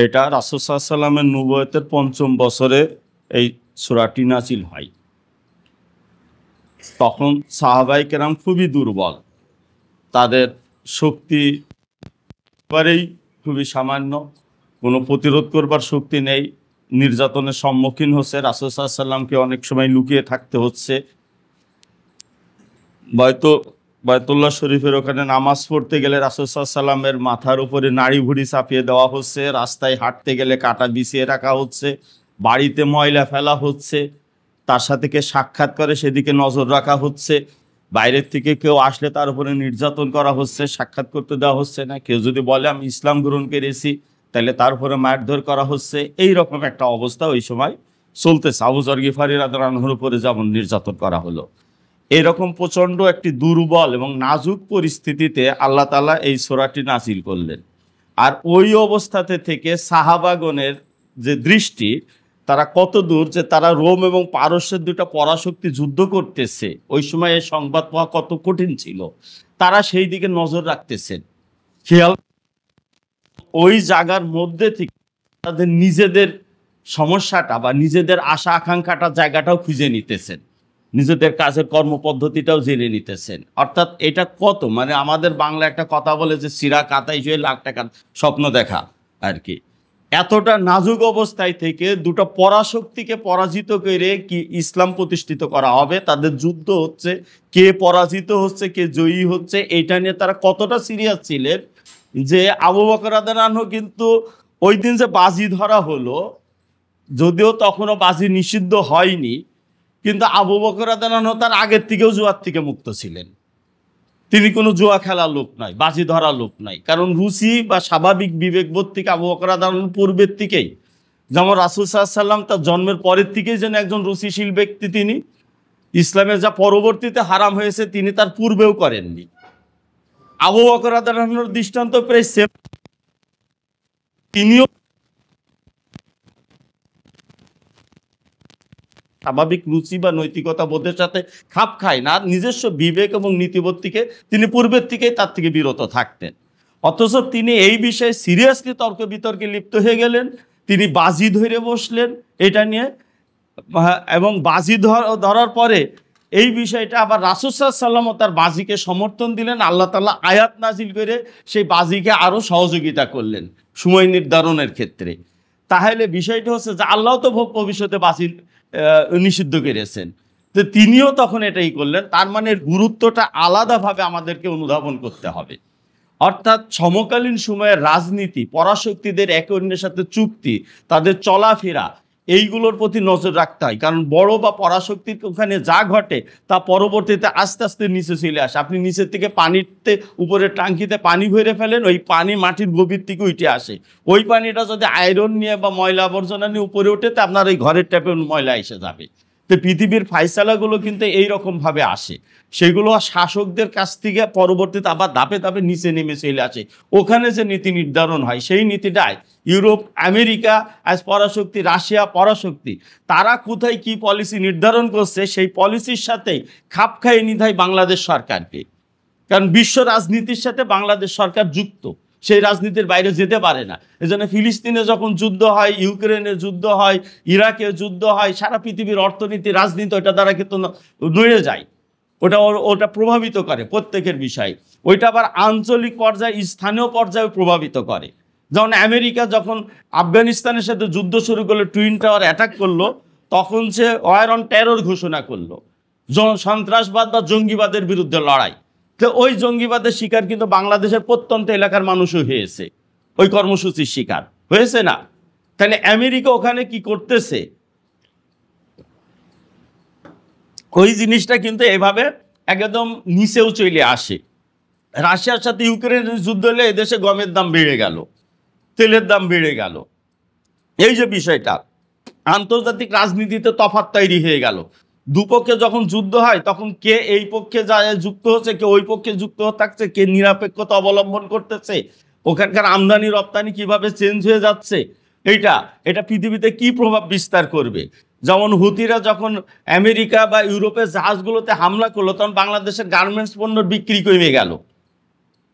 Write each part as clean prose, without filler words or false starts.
এটা রাসূল সাল্লাল্লাহু আলাইহি ওয়াসাল্লামের নবুয়তের ৫ম বছরে এই সূরাটি নাজিল হয়। তখন সাহাবায়ে কেরাম খুবই দুর্বল, তাদের শক্তি একেবারেই খুবই সামান্য, কোনো প্রতিরোধ করবার শক্তি নেই, নির্যাতনের সম্মুখীন হচ্ছে, রাসূল সাল্লাল্লাহু আলাইহি ওয়াসাল্লামকে অনেক সময় লুকিয়ে থাকতে হচ্ছে। বায়তুল্লাহ শরীফের ওখানে নামাজ পড়তে গেলে রাসূল সাল্লাল্লাহু আলাইহি ওয়াসাল্লামের মাথার উপরে নাড়ি ভুড়ি চাপিয়ে দেওয়া হচ্ছে, রাস্তায় হাঁটতে গেলে কাঁটা বিছিয়ে রাখা হচ্ছে, বাড়িতে ময়লা ফেলা হচ্ছে, তার সাথে কে সাক্ষাৎ করে সেদিকে নজর রাখা হচ্ছে, বাইরের থেকে কেউ আসলে তার উপরে নির্যাতন করা হচ্ছে, সাক্ষাৎ করতে দেওয়া হচ্ছে না, কেউ যদি বলে আমি ইসলাম গ্রহণ করেছি তাহলে তার উপরে মারধর করা হচ্ছে। এই রকম একটা অবস্থা ওই সময় চলতেছে। আবু যর গিফারী রাদিয়াল্লাহু আনহুর উপরে যেমন নির্যাতন করা হলো, এরকম প্রচণ্ড একটি দুর্বল এবং নাজুক পরিস্থিতিতে আল্লাহ তাআলা এই সূরাটি নাজিল করলেন। আর ওই অবস্থাতে থেকে সাহাবাগণের যে দৃষ্টি, তারা কত দূর যে তারা রোম এবং পারস্যের দুটো পরাশক্তি যুদ্ধ করতেছে, ওই সময় এই সংবাদ পাওয়া কত কঠিন ছিল, তারা সেই দিকে নজর রাখতেছেন। খেয়াল ওই জায়গার মধ্যে থেকে তাদের নিজেদের সমস্যাটা বা নিজেদের আশা আকাঙ্ক্ষাটা জায়গাটাও খুঁজে নিতেছেন, নিজেদের কাজের কর্মপদ্ধতিটাও জেনে নিতেছেন। অর্থাৎ এটা কত, মানে আমাদের বাংলা একটা কথা বলে যে সিরা কাতাই শুয়ে লাখ টাকার স্বপ্ন দেখা আর কি। এতটা নাজুক অবস্থায় থেকে দুটো পরাশক্তিকে পরাজিত করে কি ইসলাম প্রতিষ্ঠিত করা হবে, তাদের যুদ্ধ হচ্ছে, কে পরাজিত হচ্ছে কে জয়ী হচ্ছে, এইটা নিয়ে তারা কতটা সিরিয়াস ছিলেন যে আবু বকর রাদিয়াল্লাহু আনহু কিন্তু ওই দিন যে বাজি ধরা হলো, যদিও তখনও বাজি নিষিদ্ধ হয়নি, কিন্তু আবু বকর রাদিয়াল্লাহু আনহু তার আগের থেকেও জুয়ার থেকে মুক্ত ছিলেন। তিনি কোনো জুয়া খেলার লোক নয়, বাজি ধরার লোক নয়। কারণ রুচি বা স্বাভাবিক বিবেকবোধ থেকে আবু বকর রাদিয়াল্লাহু আনহু পূর্বের থেকেই, যেমন রাসূল সাল্লাল্লাহু আলাইহি ওয়াসাল্লাম তার জন্মের পরের থেকেই যেন একজন রুচিশীল ব্যক্তি, তিনি ইসলামের যা পরবর্তীতে হারাম হয়েছে তিনি তার পূর্বেও করেননি। আবু বকর রাদিয়াল্লাহু আনহুর দৃষ্টান্ত প্রায় সেম, তিনিও স্বাভাবিক রুচি বা নৈতিকতা বোধের সাথে খাপ খায় না, নিজস্ব বিবেক এবং নীতিবোধ থেকে তিনি পূর্বের থেকেই তার থেকে বিরত থাকতেন। অথচ তিনি এই বিষয়ে সিরিয়াসলি তর্ক বিতর্কে লিপ্ত হয়ে গেলেন, তিনি বাজি ধরে বসলেন এটা নিয়ে, এবং বাজি ধরার পরে এই বিষয়টা আবার রাসূল সাল্লাল্লাহু আলাইহি ওয়াসাল্লাম তার বাজিকে সমর্থন দিলেন। আল্লাহ তাআলা আয়াত নাজিল করে সেই বাজিকে আরও সহযোগিতা করলেন সময় নির্ধারণের ক্ষেত্রে। তাহলে বিষয়টা হচ্ছে যে আল্লাহ তো ভবিষ্যতে বাজি নিষিদ্ধ করেছেন, তো তিনিও তখন এটাই করলেন। তার মানে গুরুত্বটা আলাদাভাবে আমাদেরকে অনুধাবন করতে হবে। অর্থাৎ সমকালীন সময়ের রাজনীতি, পরাশক্তিদের একে অন্যের সাথে চুক্তি, তাদের চলাফেরা, এইগুলোর প্রতি নজর রাখতে হয়। কারণ বড় বা পরাশক্তির ওখানে যা ঘটে তা পরবর্তীতে আস্তে আস্তে নিচে চলে আসে। আপনি নিচের থেকে পানিতে উপরের টাঙ্কিতে পানি ভরে ফেলেন, ওই পানি মাটির গভীর থেকে উঠে আসে। ওই পানিটা যদি আয়রন নিয়ে বা ময়লা আবর্জনা নিয়ে উপরে ওঠে, তা আপনার ওই ঘরের ট্যাপে ময়লা এসে যাবে। তো পৃথিবীর ফাইসালাগুলো কিন্তু এইরকমভাবে আসে, সেগুলো শাসকদের কাছ থেকে পরবর্তীতে আবার ধাপে ধাপে নিচে নেমে চলে আসে। ওখানে যে নীতি নির্ধারণ হয় সেই নীতিটাই ইউরোপ, আমেরিকা আজ পরাশক্তি, রাশিয়া পরাশক্তি, তারা কোথায় কি পলিসি নির্ধারণ করছে সেই পলিসির সাথে খাপ খাইয়ে নিতে হয় বাংলাদেশ সরকারকে। কারণ বিশ্ব রাজনীতির সাথে বাংলাদেশ সরকার যুক্ত, সেই রাজনীতির বাইরে যেতে পারে না। এজন্য ফিলিস্তিনে যখন যুদ্ধ হয়, ইউক্রেনে যুদ্ধ হয়, ইরাকে যুদ্ধ হয়, সারা পৃথিবীর অর্থনীতি রাজনীতি ওইটা দ্বারা কিন্তু নড়ে যায়, ওটা প্রভাবিত করে প্রত্যেকের বিষয়। ওইটা আবার আঞ্চলিক পর্যায়ে, স্থানীয় পর্যায়ে প্রভাবিত করে। যেমন আমেরিকা যখন আফগানিস্তানের সাথে যুদ্ধ শুরু করলো, টুইন টাওয়ার অ্যাটাক করলো, তখন সে ওয়ার অন টেরর ঘোষণা করলো, সন্ত্রাসবাদ বা জঙ্গিবাদের বিরুদ্ধে লড়াই। তো ওই জঙ্গিবাদের শিকার কিন্তু বাংলাদেশের প্রত্যন্ত এলাকার মানুষও হয়েছে, ওই কর্মসূচির শিকার হয়েছে না? তাহলে আমেরিকা ওখানে কি করতেছে, ওই জিনিসটা কিন্তু এভাবে একদম নিচেও চলে আসে। রাশিয়ার সাথে ইউক্রেনের যুদ্ধ হলে এদেশে গমের দাম বেড়ে গেল, তেলের দাম বেড়ে গেল। এই যে বিষয়টা, আন্তর্জাতিক রাজনীতিতে তফাৎ তৈরি হয়ে গেল। দুপক্ষে যখন যুদ্ধ হয় তখন কে এই পক্ষে যুক্ত হচ্ছে, কে ওই পক্ষে যুক্ত থাকছে, কে নিরপেক্ষতা অবলম্বন করতেছে, ওখানকার আমদানি রপ্তানি কিভাবে চেঞ্জ হয়ে যাচ্ছে, এটা পৃথিবীতে কি প্রভাব বিস্তার করবে। যেমন হুতিরা যখন আমেরিকা বা ইউরোপের জাহাজগুলোতে হামলা করলো, তখন বাংলাদেশের গার্মেন্টস পণ্যর বিক্রি কমে গেল।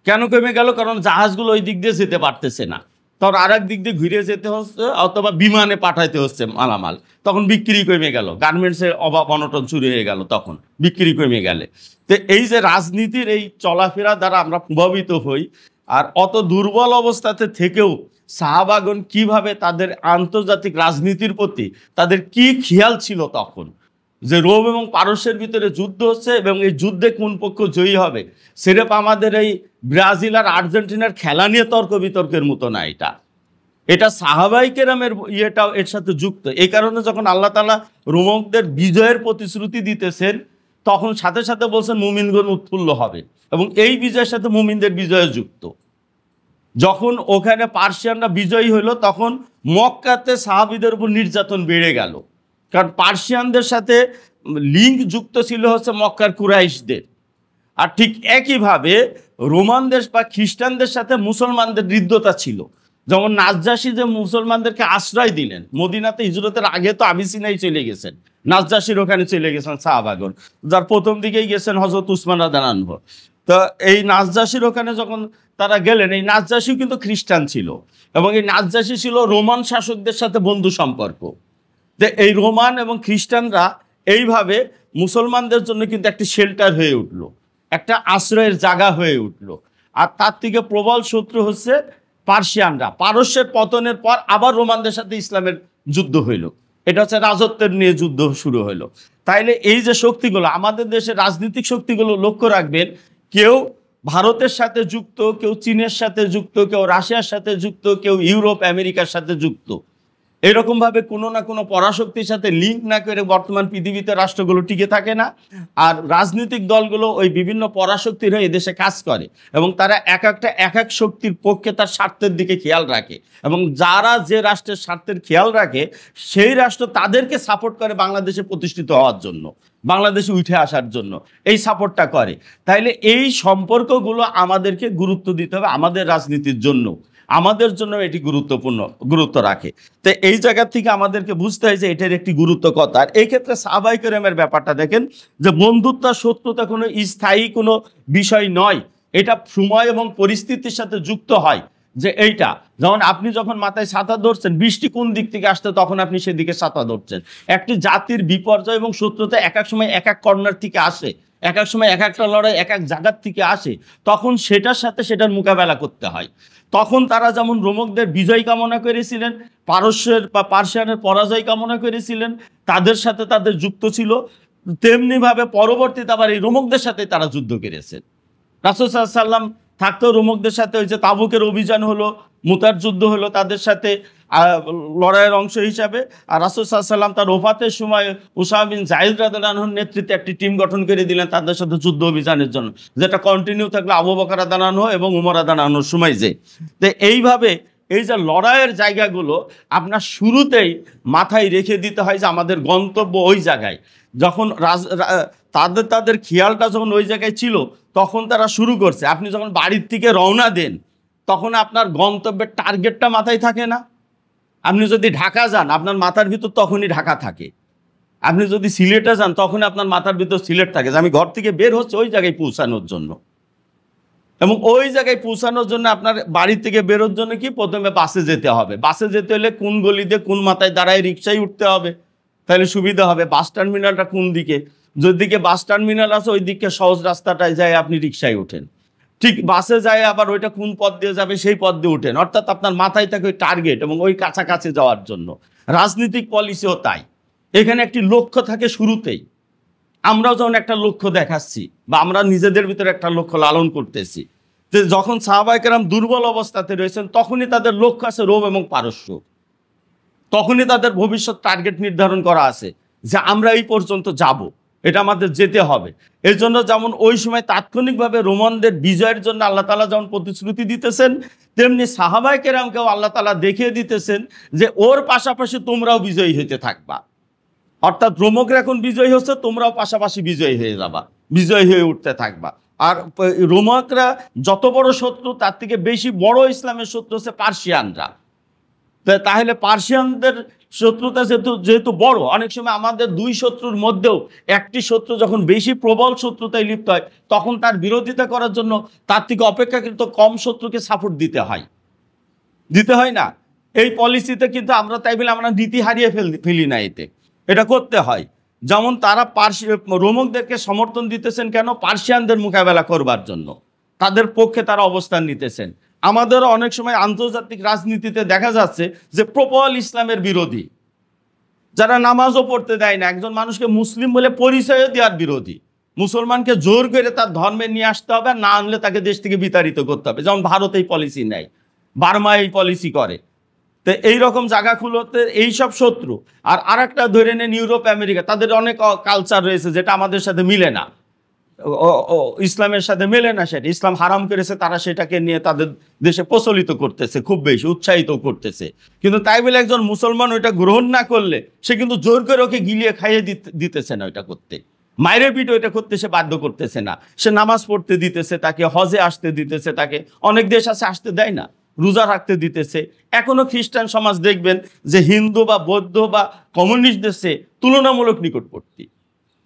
কেন কমে গেল? কারণ জাহাজগুলো ওই দিক দিয়ে যেতে পারতেছে না। তখন আর এক দিক দিয়ে ঘুরে যেতে হচ্ছে, অথবা বিমানে পাঠাইতে হচ্ছে মালামাল, তখন বিক্রি কমে গেল, গার্মেন্টসের অভাব অনটন শুরু হয়ে গেল, তখন বিক্রি কমে গেলে। তো এই যে রাজনীতির এই চলাফেরা দ্বারা আমরা প্রভাবিত হই, আর অত দুর্বল অবস্থাতে থেকেও সাহাবাগণ কিভাবে তাদের আন্তর্জাতিক রাজনীতির প্রতি তাদের কি খেয়াল ছিল তখন, যে রোম এবং পারস্যের ভিতরে যুদ্ধ হচ্ছে এবং এই যুদ্ধে কোন পক্ষ জয়ী হবে, সেরকম আমাদের এই ব্রাজিল আর আর্জেন্টিনার খেলা নিয়ে তর্ক বিতর্কের মতো না। এটা সাহাবাই কেরামের ইয়েটাও এর সাথে যুক্ত। এই কারণে যখন আল্লাহ তাআলা রোমকদের বিজয়ের প্রতিশ্রুতি দিতেছেন, তখন সাথে সাথে বলছেন মুমিনগণ উৎফুল্ল হবে, এবং এই বিজয়ের সাথে মুমিনদের বিজয় যুক্ত। যখন ওখানে পার্সিয়ানরা বিজয়ী হলো, তখন মক্কাতে সাহাবীদের উপর নির্যাতন বেড়ে গেল, কারণ পার্সিয়ানদের সাথে লিঙ্ক যুক্ত ছিল হচ্ছে মক্কার কুরাইশদের। আর ঠিক একইভাবে রোমানদের বা খ্রিস্টানদের সাথে মুসলমানদের হৃদ্যতা ছিল। যেমন নাজ্জাশী যে মুসলমানদেরকে আশ্রয় দিলেন, মদিনাতে হিজরতের আগে তো আবিসিনায় চলে গেছেন, নাজ্জাশীর ওখানে চলে গেছেন সাহাবাগণ, যার প্রথম দিকেই গেছেন হযরত উসমান রাদিয়াল্লাহু আনহু। তো এই নাজ্জাশীর ওখানে যখন তারা গেলেন, এই নাজ্জাশীও কিন্তু খ্রিস্টান ছিল, এবং এই নাজ্জাশী ছিল রোমান শাসকদের সাথে বন্ধু সম্পর্ক। যে এই রোমান এবং খ্রিস্টানরা এইভাবে মুসলমানদের জন্য কিন্তু একটি শেল্টার হয়ে উঠল, একটা আশ্রয়ের জায়গা হয়ে উঠল। আর তার থেকে প্রবল শত্রু হচ্ছে পার্সিয়ানরা। পারস্যের পতনের পর আবার রোমানদের সাথে ইসলামের যুদ্ধ হইল, এটা হচ্ছে রাজত্বের নিয়ে যুদ্ধ শুরু হইলো। তাইলে এই যে শক্তিগুলো, আমাদের দেশের রাজনৈতিক শক্তিগুলো লক্ষ্য রাখবেন, কেউ ভারতের সাথে যুক্ত, কেউ চীনের সাথে যুক্ত, কেউ রাশিয়ার সাথে যুক্ত, কেউ ইউরোপ আমেরিকার সাথে যুক্ত। এরকমভাবে কোনো না কোনো পরাশক্তির সাথে লিঙ্ক না করে বর্তমান পৃথিবীতে রাষ্ট্রগুলো টিকে থাকে না। আর রাজনৈতিক দলগুলো ওই বিভিন্ন পরাশক্তির হয়ে এদেশে কাজ করে, এবং তারা এক এক শক্তির পক্ষে তার স্বার্থের দিকে খেয়াল রাখে, এবং যারা যে রাষ্ট্রের স্বার্থের খেয়াল রাখে সেই রাষ্ট্র তাদেরকে সাপোর্ট করে বাংলাদেশে প্রতিষ্ঠিত হওয়ার জন্য, বাংলাদেশে উঠে আসার জন্য এই সাপোর্টটা করে। তাইলে এই সম্পর্কগুলো আমাদেরকে গুরুত্ব দিতে হবে, আমাদের রাজনীতির জন্য, আমাদের জন্য এটি গুরুত্ব রাখে। তো এই জায়গা থেকে আমাদেরকে বুঝতে হয় যে এটার একটি গুরুত্ব কথা। আর এই ক্ষেত্রে সাহাবায়ে কেরামের ব্যাপারটা দেখেন, যে বন্ধুত্ব শত্রুতা কোনো স্থায়ী কোনো বিষয় নয়, এটা সময় এবং পরিস্থিতির সাথে যুক্ত হয়। যে এইটা যেমন আপনি যখন মাথায় ছাতা ধরছেন, বৃষ্টি কোন দিক থেকে আসতে তখন আপনি সেদিকে ছাতা ধরছেন। একটি জাতির বিপর্যয় এবং শত্রুতা এক এক সময় এক এক কর্নার থেকে আসে, এক এক সময় এক একটা লড়াই এক এক জায়গার থেকে আসে, তখন সেটার সাথে সেটার মোকাবেলা করতে হয়। তখন তারা যেমন রোমকদের বিজয় কামনা করেছিলেন, পার্সিয়ানের পরাজয় কামনা করেছিলেন, তাদের সাথে তাদের যুক্ত ছিল, তেমনিভাবে পরবর্তীতে আবার এই রোমকদের সাথে তারা যুদ্ধ করেছেন। রাসূল সাল্লাল্লাহু আলাইহি ওয়াসাল্লাম থাকতেও রোমকদের সাথে ওই যে তাবুকের অভিযান হলো, মুতার যুদ্ধ হলো তাদের সাথে লড়াইয়ের অংশ হিসাবে। আর রাসূল সাল্লাল্লাহু আলাইহি ওয়াসাল্লাম তার ওফাতের সময় উসামা বিন যায়েদ রাদিয়াল্লাহু আনহুর নেতৃত্বে একটি টিম গঠন করে দিলেন তাদের সাথে যুদ্ধ অভিযানের জন্য, যেটা কন্টিনিউ থাকলো আবু বকর রাদিয়াল্লাহু আনহু এবং উমর রাদিয়াল্লাহু আনহুর সময়। যে তো এইভাবে এই যে লড়াইয়ের জায়গাগুলো আপনার শুরুতেই মাথায় রেখে দিতে হয়, যে আমাদের গন্তব্য ওই জায়গায়। যখন তাদের খেয়ালটা যখন ওই জায়গায় ছিল, তখন তারা শুরু করছে। আপনি যখন বাড়ির থেকে রওনা দেন, তখন আপনার গন্তব্যের টার্গেটটা মাথায় থাকে না। আপনি যদি ঢাকা যান, আপনার মাথার ভিতর তখনই ঢাকা থাকে। আপনি যদি সিলেটে যান, তখন আপনার মাথার ভিতর সিলেট থাকে, যে আমি ঘর থেকে বের হচ্ছে ওই জায়গায় পৌঁছানোর জন্য। এবং ওই জায়গায় পৌঁছানোর জন্য আপনার বাড়ি থেকে বেরোর জন্য কি প্রথমে বাসে যেতে হবে। বাসে যেতে হলে কোন গলিতে কোন মাথায় দাঁড়ায় রিক্সায় উঠতে হবে, তাহলে সুবিধা হবে। বাস টার্মিনালটা কোন দিকে, যেদিকে বাস টার্মিনাল আছে ওই দিকে সহজ রাস্তাটায় যায় আপনি রিক্সায় ওঠেন, ঠিক বাসে যায় আবার ওইটা কোন পথ দিয়ে যাবে সেই পথ দিয়ে উঠেন। অর্থাৎ আপনার মাথায় থাকে ওই টার্গেট এবং ওই কাছাকাছি যাওয়ার জন্য। রাজনৈতিক পলিসিও তাই, এখানে একটি লক্ষ্য থাকে শুরুতেই। আমরাও যখন একটা লক্ষ্য দেখাচ্ছি বা আমরা নিজেদের ভিতরে একটা লক্ষ্য লালন করতেছি, যে যখন সাহাবায়ে কেরাম দুর্বল অবস্থাতে রয়েছেন, তখনই তাদের লক্ষ্য আছে রোম এবং পারস্য, তখনই তাদের ভবিষ্যৎ টার্গেট নির্ধারণ করা আছে, যে আমরা এই পর্যন্ত যাব, এটা আমাদের যেতে হবে। এর জন্য যেমন ওই সময় তাৎক্ষণিকভাবে রোমানদের বিজয়ের জন্য আল্লাহ তাআলা যেমন প্রতিশ্রুতি দিতেছেন, তেমনি সাহাবায়ে কেরামকেও আল্লাহ তাআলা দেখিয়ে দিতেছেন যে ওর পাশাপাশি তোমরাও বিজয়ী হইতে থাকবা। অর্থাৎ রোমকরা এখন বিজয়ী হচ্ছে, তোমরাও পাশাপাশি বিজয়ী হয়ে যাবা, বিজয়ী হয়ে উঠতে থাকবা। আর রোমকরা যত বড় শত্রু, তার থেকে বেশি বড় ইসলামের শত্রু হচ্ছে পার্সিয়ানরা। তাহলে পার্সিয়ানদের শত্রুতা যেহেতু বড়, অনেক সময় আমাদের দুই শত্রুর মধ্যেও একটি শত্রু যখন বেশি প্রবল শত্রুতায় লিপ্ত হয়, তখন তার বিরোধিতা করার জন্য তার থেকে অপেক্ষাকৃত কম শত্রুকে সাপোর্ট দিতে হয়। দিতে হয় না? এই পলিসিতে কিন্তু আমরা তাই বলে আমরা নীতি হারিয়ে ফেলি না, এটা করতে হয়। যেমন তারা রোমকদেরকে সমর্থন দিতেছেন কেন? পার্সিয়ানদের মোকাবেলা করবার জন্য, তাদের পক্ষে তারা অবস্থান নিতেছেন। আমাদেরও অনেক সময় আন্তর্জাতিক রাজনীতিতে দেখা যাচ্ছে যে প্রবল ইসলামের বিরোধী, যারা নামাজও পড়তে দেয় না, একজন মানুষকে মুসলিম বলে পরিচয় দেওয়ার বিরোধী, মুসলমানকে জোর করে তার ধর্মে নিয়ে আসতে হবে, না আনলে তাকে দেশ থেকে বিতাড়িত করতে হবে। যেমন ভারত এই পলিসি নেয়, বার্মা এই পলিসি করে। তো এইরকম জায়গাগুলোতে এইসব শত্রু। আর একটা ধরে নেন ইউরোপ আমেরিকা, তাদের অনেক কালচার রয়েছে যেটা আমাদের সাথে মিলে না, ইসলামের সাথে মেলে না, সেটা ইসলাম হারাম করেছে, তারা সেটাকে নিয়ে তাদের দেশে প্রচলিত করতেছে, খুব বেশি উৎসাহিত করতেছে। কিন্তু তাই বলে একজন মুসলমান ওইটা গ্রহণ না করলে সে কিন্তু জোর করে ওকে গিলিয়ে খাইয়ে দিতেছে না ওইটা করতে, মায়ের পিঠ ওইটা করতে সে বাধ্য করতেছে না। সে নামাজ পড়তে দিতেছে, তাকে হজে আসতে দিতেছে, তাকে অনেক দেশ আছে আসতে দেয় না, রোজা রাখতে দিতেছে। এখনো খ্রিস্টান সমাজ দেখবেন যে হিন্দু বা বৌদ্ধ বা কমিউনিস্ট দেশে তুলনামূলক নিকটবর্তী,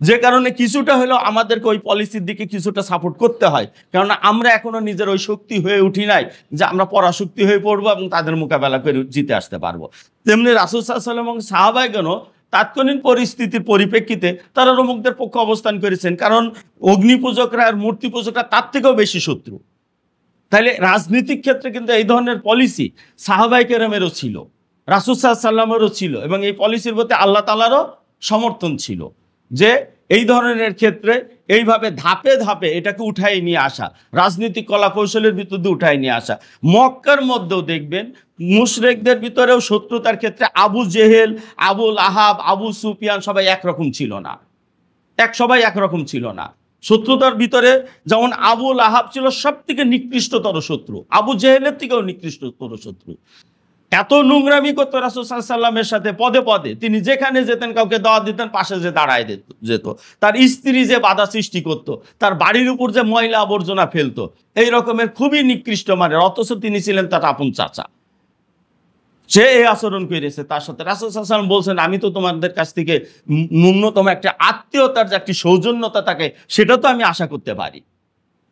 যে কারণে কিছুটা হলেও আমাদেরকে ওই পলিসির দিকে কিছুটা সাপোর্ট করতে হয়, কেননা আমরা এখনো নিজের ওই শক্তি হয়ে উঠি নাই যে আমরা পরাশক্তি হয়ে পড়বো এবং তাদের মোকাবেলা করে জিতে আসতে পারবো। তেমনি রাসূল সাল্লাল্লাহু আলাইহি ওয়াসাল্লাম এবং সাহাবাগণও তাৎক্ষণিক পরিস্থিতির পরিপ্রেক্ষিতে তারা রোমকদের পক্ষে অবস্থান করেছেন, কারণ অগ্নিপূজকরা আর মূর্তি পূজকরা তার থেকেও বেশি শত্রু। তাহলে রাজনৈতিক ক্ষেত্রে কিন্তু এই ধরনের পলিসি সাহাবায়ে কেরামেরও ছিল, রাসূল সাল্লাল্লাহু আলাইহি ওয়াসাল্লামেরও ছিল, এবং এই পলিসির প্রতি আল্লাহ তাআলারও সমর্থন ছিল যে এই ধরনের ক্ষেত্রে এইভাবে ধাপে ধাপে এটাকে উঠাই নিয়ে আসা, রাজনৈতিক কলা কৌশলের ভিতর দিয়ে উঠাই নিয়ে আসা। মক্কার মধ্যেও দেখবেন মুশরিকদের ভিতরেও শত্রুতার ক্ষেত্রে আবু জেহেল, আবুল আহাব, আবু সুফিয়ান সবাই একরকম ছিল না, সবাই একরকম ছিল না। শত্রুতার ভিতরে যেমন আবুল আহাব ছিল সব থেকে নিকৃষ্টতর শত্রু, আবু জেহেলের থেকেও নিকৃষ্টতর শত্রু। এত নোংরামি করতো রাসূল সাল্লাল্লাহু আলাইহি ওয়াসাল্লামের সাথে, পদে পদে তিনি যেখানে যেতেন কাউকে দাওয়াত দিতেন, পাশে যে দাঁড়ায় যেত, তার স্ত্রী যে বাধা সৃষ্টি করত, তার বাড়ির উপর যে ময়লা আবর্জনা ফেলতো, এই রকমের খুবই নিকৃষ্ট মানের, অথচ তিনি ছিলেন তার আপন চাচা। সে এই আচরণ করেছে তার সাথে। রাসূল সাল্লাল্লাহু আলাইহি ওয়াসাল্লাম বলছেন আমি তো তোমাদের কাছ থেকে ন্যূনতম একটা আত্মীয়তার যে একটি সৌজন্যতা থাকে সেটা তো আমি আশা করতে পারি,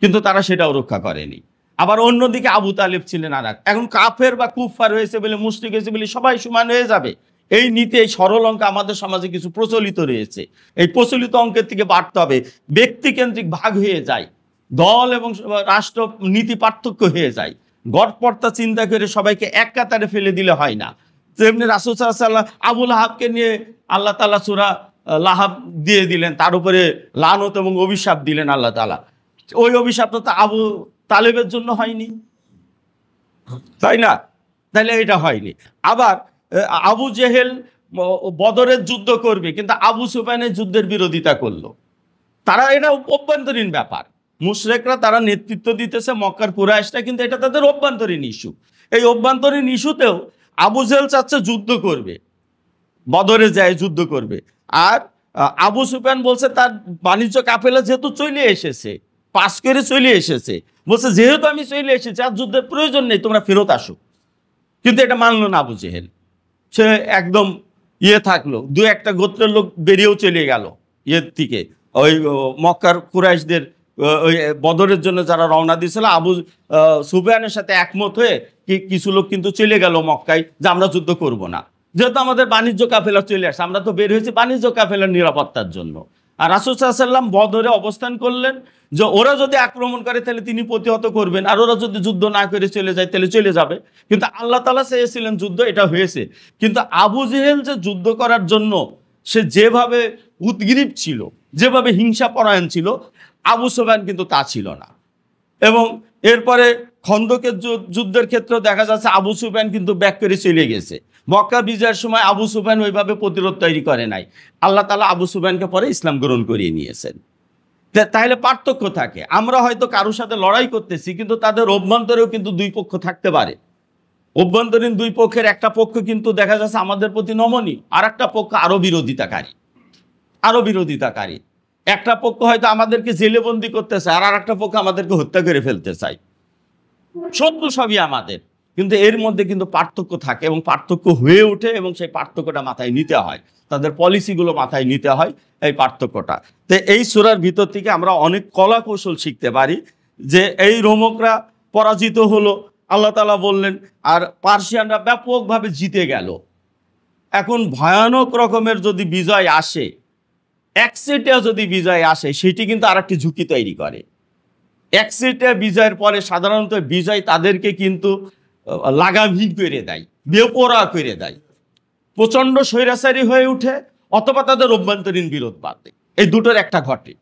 কিন্তু তারা সেটাও রক্ষা করেনি। আবার অন্যদিকে আবু তালেব ছিলেন আর এক। এখন কাফের বা কুফফার হয়েছে বলে, মুশরিক হয়েছে বলে সবাই সমান হয়ে যাবে, এই নীতি, এই সরল অঙ্ক আমাদের সমাজে কিছু প্রচলিত রয়েছে। এই প্রচলিত অঙ্কের থেকে বাড়তে হবে, ব্যক্তিকেন্দ্রিক ভাগ হয়ে যায়, দল এবং রাষ্ট্র নীতি পার্থক্য হয়ে যায়, গড়পড়তা চিন্তা করে সবাইকে এক কাতারে ফেলে দিলে হয় না। তেমনি রাসূল সাল্লাল্লাহু আলাইহি ওয়াসাল্লাম আবু লাহাবকে নিয়ে আল্লাহ তাআলা সূরা লাহাব দিয়ে দিলেন, তার উপরে লানত এবং অভিশাপ দিলেন আল্লাহ তাআলা। ওই অভিশাপটা তো আবু তালেবের জন্য হয়নি, তাই না? তাহলে এটা হয়নি। আবার আবু জেহেল বদরের যুদ্ধ করবে, কিন্তু আবু সুফিয়ানের যুদ্ধের বিরোধিতা করলো। তারা, এটা অভ্যন্তরীণ ব্যাপার, মুশরিকরা তারা নেতৃত্ব দিতেছে, মক্কার কুরাইশরা, কিন্তু এটা তাদের অভ্যন্তরীণ ইস্যু। এই অভ্যন্তরীণ ইস্যুতেও আবু জেহেল চাচ্ছে যুদ্ধ করবে, বদরে যায় যুদ্ধ করবে, আর আবু সুফিয়ান বলছে তার বাণিজ্য কাফেলা যেহেতু চলে এসেছে, পাস করে চলে এসেছে, বলছে যেহেতু আমি চলে এসেছি আর যুদ্ধের প্রয়োজন নেই, তোমরা ফেরত আসো। কিন্তু এটা মানলো না আবু জেহেল, সে একদম থাকলো। দু একটা গোত্রের লোক বেরিয়েও চলে গেল থেকে, ওই মক্কার কুরাইশদের ওই বদরের জন্য যারা রওনা দিয়েছিল, আবু সুফিয়ানের সাথে একমত হয়ে কিছু লোক কিন্তু চলে গেল মক্কায় যে আমরা যুদ্ধ করব না, যেহেতু আমাদের বাণিজ্য কাফেলা চলে আসছে, আমরা তো বের হয়েছি বাণিজ্য কাফেলার নিরাপত্তার জন্য। আর রাসূল সাল্লাল্লাহু আলাইহি ওয়াসাল্লাম বদরে অবস্থান করলেন যে ওরা যদি আক্রমণ করে তাহলে তিনি প্রতিহত করবেন, আর ওরা যদি যুদ্ধ না করে চলে যায় তাহলে চলে যাবে। কিন্তু আল্লাহ তাআলা চেয়েছিলেন যুদ্ধ, এটা হয়েছে। কিন্তু আবু জেহেল যে যুদ্ধ করার জন্য সে যেভাবে উদগ্রীব ছিল, যেভাবে হিংসা পরায়ণ ছিল, আবু সুফিয়ান কিন্তু তা ছিল না। এবং এরপরে খন্দকের যুদ্ধের ক্ষেত্রেও দেখা যাচ্ছে আবু সুফিয়ান কিন্তু ব্যাক করে চলে গেছে। মক্কা বিজয়ের সময় আবু সুফিয়ান ওইভাবে প্রতিরোধ তৈরি করে নাই, আল্লাহ তাআলা আবু সুফিয়ানকে পরে ইসলাম গ্রহণ করিয়ে নিয়েছেন। তাহলে পার্থক্য থাকে, আমরা হয়তো কারোর সাথে লড়াই করতেছি, কিন্তু তাদের অভ্যন্তরেও কিন্তু দুই পক্ষ থাকতে পারে। অভ্যন্তরীণ দুই পক্ষের একটা পক্ষ কিন্তু দেখা যাচ্ছে আমাদের প্রতি নমনীয়, আর একটা পক্ষ আরো বিরোধিতাকারী। একটা পক্ষ হয়তো আমাদেরকে জেলে বন্দি করতে চায়, আর একটা পক্ষ আমাদেরকে হত্যা করে ফেলতে চায়। শত্রু সবই আমাদের, কিন্তু এর মধ্যে কিন্তু পার্থক্য থাকে এবং পার্থক্য হয়ে ওঠে, এবং সেই পার্থক্যটা মাথায় নিতে হয়, তাদের পলিসিগুলো মাথায় নিতে হয়, এই পার্থক্যটা। তো এই সূরার ভিতর থেকে আমরা অনেক কলা কৌশল শিখতে পারি যে এই রোমকরা পরাজিত হলো, আল্লাহ তাআলা বললেন, আর পার্সিয়ানরা ব্যাপকভাবে জিতে গেল। এখন ভয়ানক রকমের যদি বিজয় আসে, একচেটিয়া যদি বিজয় আসে, সেটি কিন্তু আর একটি ঝুঁকি তৈরি করে। একচেটিয়া বিজয়ের পরে সাধারণত বিজয় তাদেরকে কিন্তু লাগামহীন করে দেয়, বেপরোয়া করে দেয়, প্রচণ্ড স্বৈরাচারী হয়ে উঠে, অথবা তাদের অভ্যন্তরীণ বিরোধ বাড়ে। এই দুটোর একটা ঘটে।